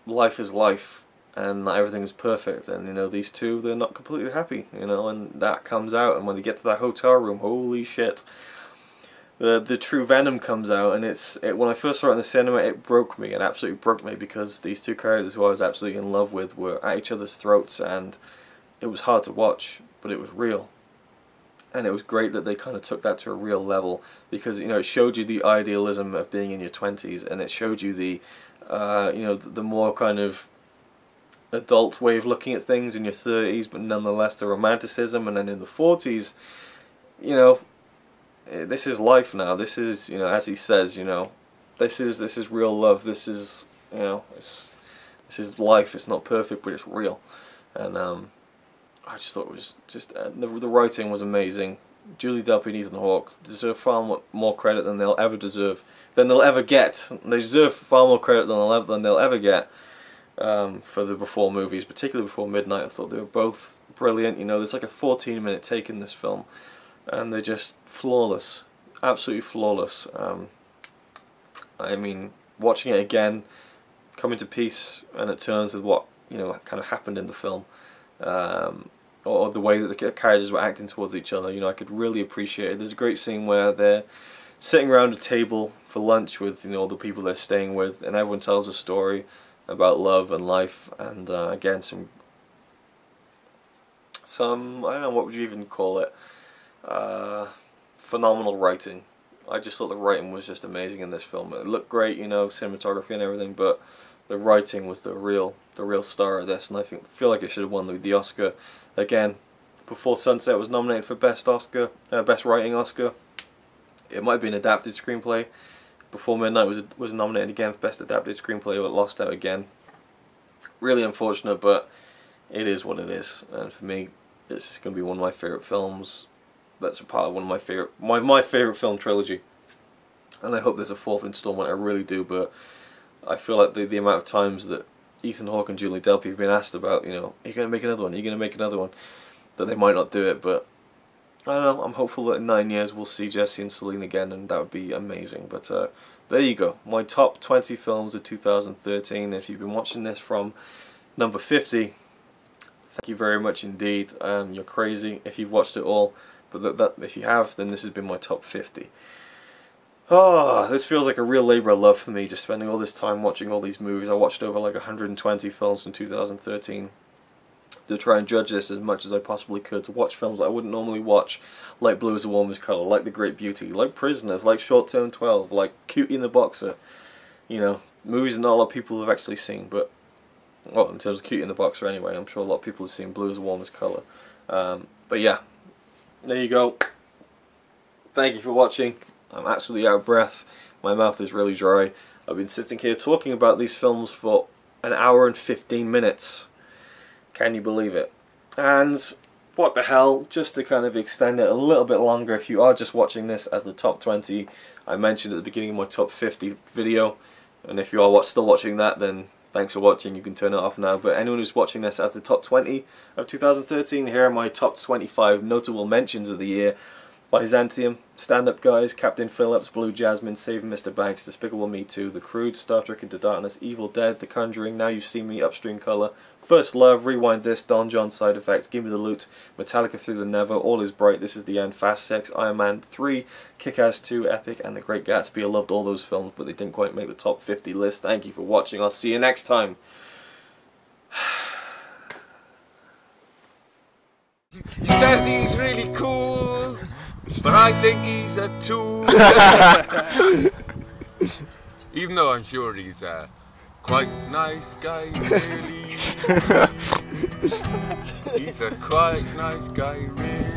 life is life, and not everything is perfect, and these two, they're not completely happy, and that comes out, and when they get to that hotel room, holy shit, the true venom comes out. And when I first saw it in the cinema, it broke me. It absolutely broke me, because these two characters who I was absolutely in love with were at each other's throats, and it was hard to watch, but it was real. And it was great that they kind of took that to a real level, because it showed you the idealism of being in your 20s, and it showed you the the more kind of adult way of looking at things in your 30s, but nonetheless the romanticism. And then in the 40s, this is life now. This is, as he says, this is real love. This is, this is life. It's not perfect, but it's real. And I just thought it was just the writing was amazing. Julie Delpy and Ethan Hawke deserve far more credit than they'll ever deserve, than they'll ever get. They deserve far more credit than they'll ever get for the Before movies, particularly Before Midnight. I thought they were both brilliant. There's like a 14-minute take in this film, and they're just flawless, absolutely flawless. I mean, watching it again, coming to peace and at terms with what kind of happened in the film, or the way that the characters were acting towards each other, I could really appreciate it. There's a great scene where they're sitting around a table for lunch with all the people they're staying with, and everyone tells a story about love and life, and again some I don't know, what would you even call it, phenomenal writing. I just thought the writing was just amazing in this film. It looked great, cinematography and everything, but the writing was the real star of this, and I feel like it should have won the Oscar. Again, Before Sunset was nominated for Best Writing Oscar. It might have been Adapted Screenplay. Before Midnight was nominated again for Best Adapted Screenplay, but lost out again. Really unfortunate, but it is what it is. And for me, it's just going to be one of my favourite films. That's a part of one of my favourite film trilogy. And I hope there's a fourth installment. I really do, but I feel like the amount of times that Ethan Hawke and Julie Delpy have been asked about, are you going to make another one? Are you going to make another one? That they might not do it, but I don't know. I'm hopeful that in 9 years we'll see Jesse and Celine again, and that would be amazing. But there you go. My top 20 films of 2013. If you've been watching this from number 50, thank you very much indeed. You're crazy if you've watched it all. But if you have, then this has been my top 50. Oh, this feels like a real labour of love for me, just spending all this time watching all these movies. I watched over like 120 films from 2013 to try and judge this as much as I possibly could, to watch films I wouldn't normally watch, like Blue is the Warmest Colour, like The Great Beauty, like Prisoners, like Short Term 12, like Cutie and the Boxer. Movies that not a lot of people have actually seen, but, well, in terms of Cutie and the Boxer anyway, I'm sure a lot of people have seen Blue is the Warmest Colour. But yeah, there you go. Thank you for watching. I'm absolutely out of breath. My mouth is really dry. I've been sitting here talking about these films for an hour and 15 minutes. Can you believe it? And what the hell, just to kind of extend it a little bit longer, if you are just watching this as the top 20, I mentioned at the beginning of my top 50 video, and if you are still watching that, then thanks for watching. You can turn it off now. But anyone who's watching this as the top 20 of 2013, here are my top 25 notable mentions of the year. Byzantium, Stand Up Guys, Captain Phillips, Blue Jasmine, Saving Mr. Banks, Despicable Me 2, The Crude, Star Trek Into Darkness, Evil Dead, The Conjuring, Now You See Me, Upstream Color, First Love, Rewind This, Don John, Side Effects, Give Me the Loot, Metallica Through the Never, All Is Bright, This Is the End, Fast 6, Iron Man 3, Kick-Ass 2, Epic, and The Great Gatsby. I loved all those films, but they didn't quite make the top 50 list. Thank you for watching. I'll see you next time. He says he's really cool, but I think he's a tool. Even though I'm sure he's a quite nice guy, really. He's a quite nice guy, really.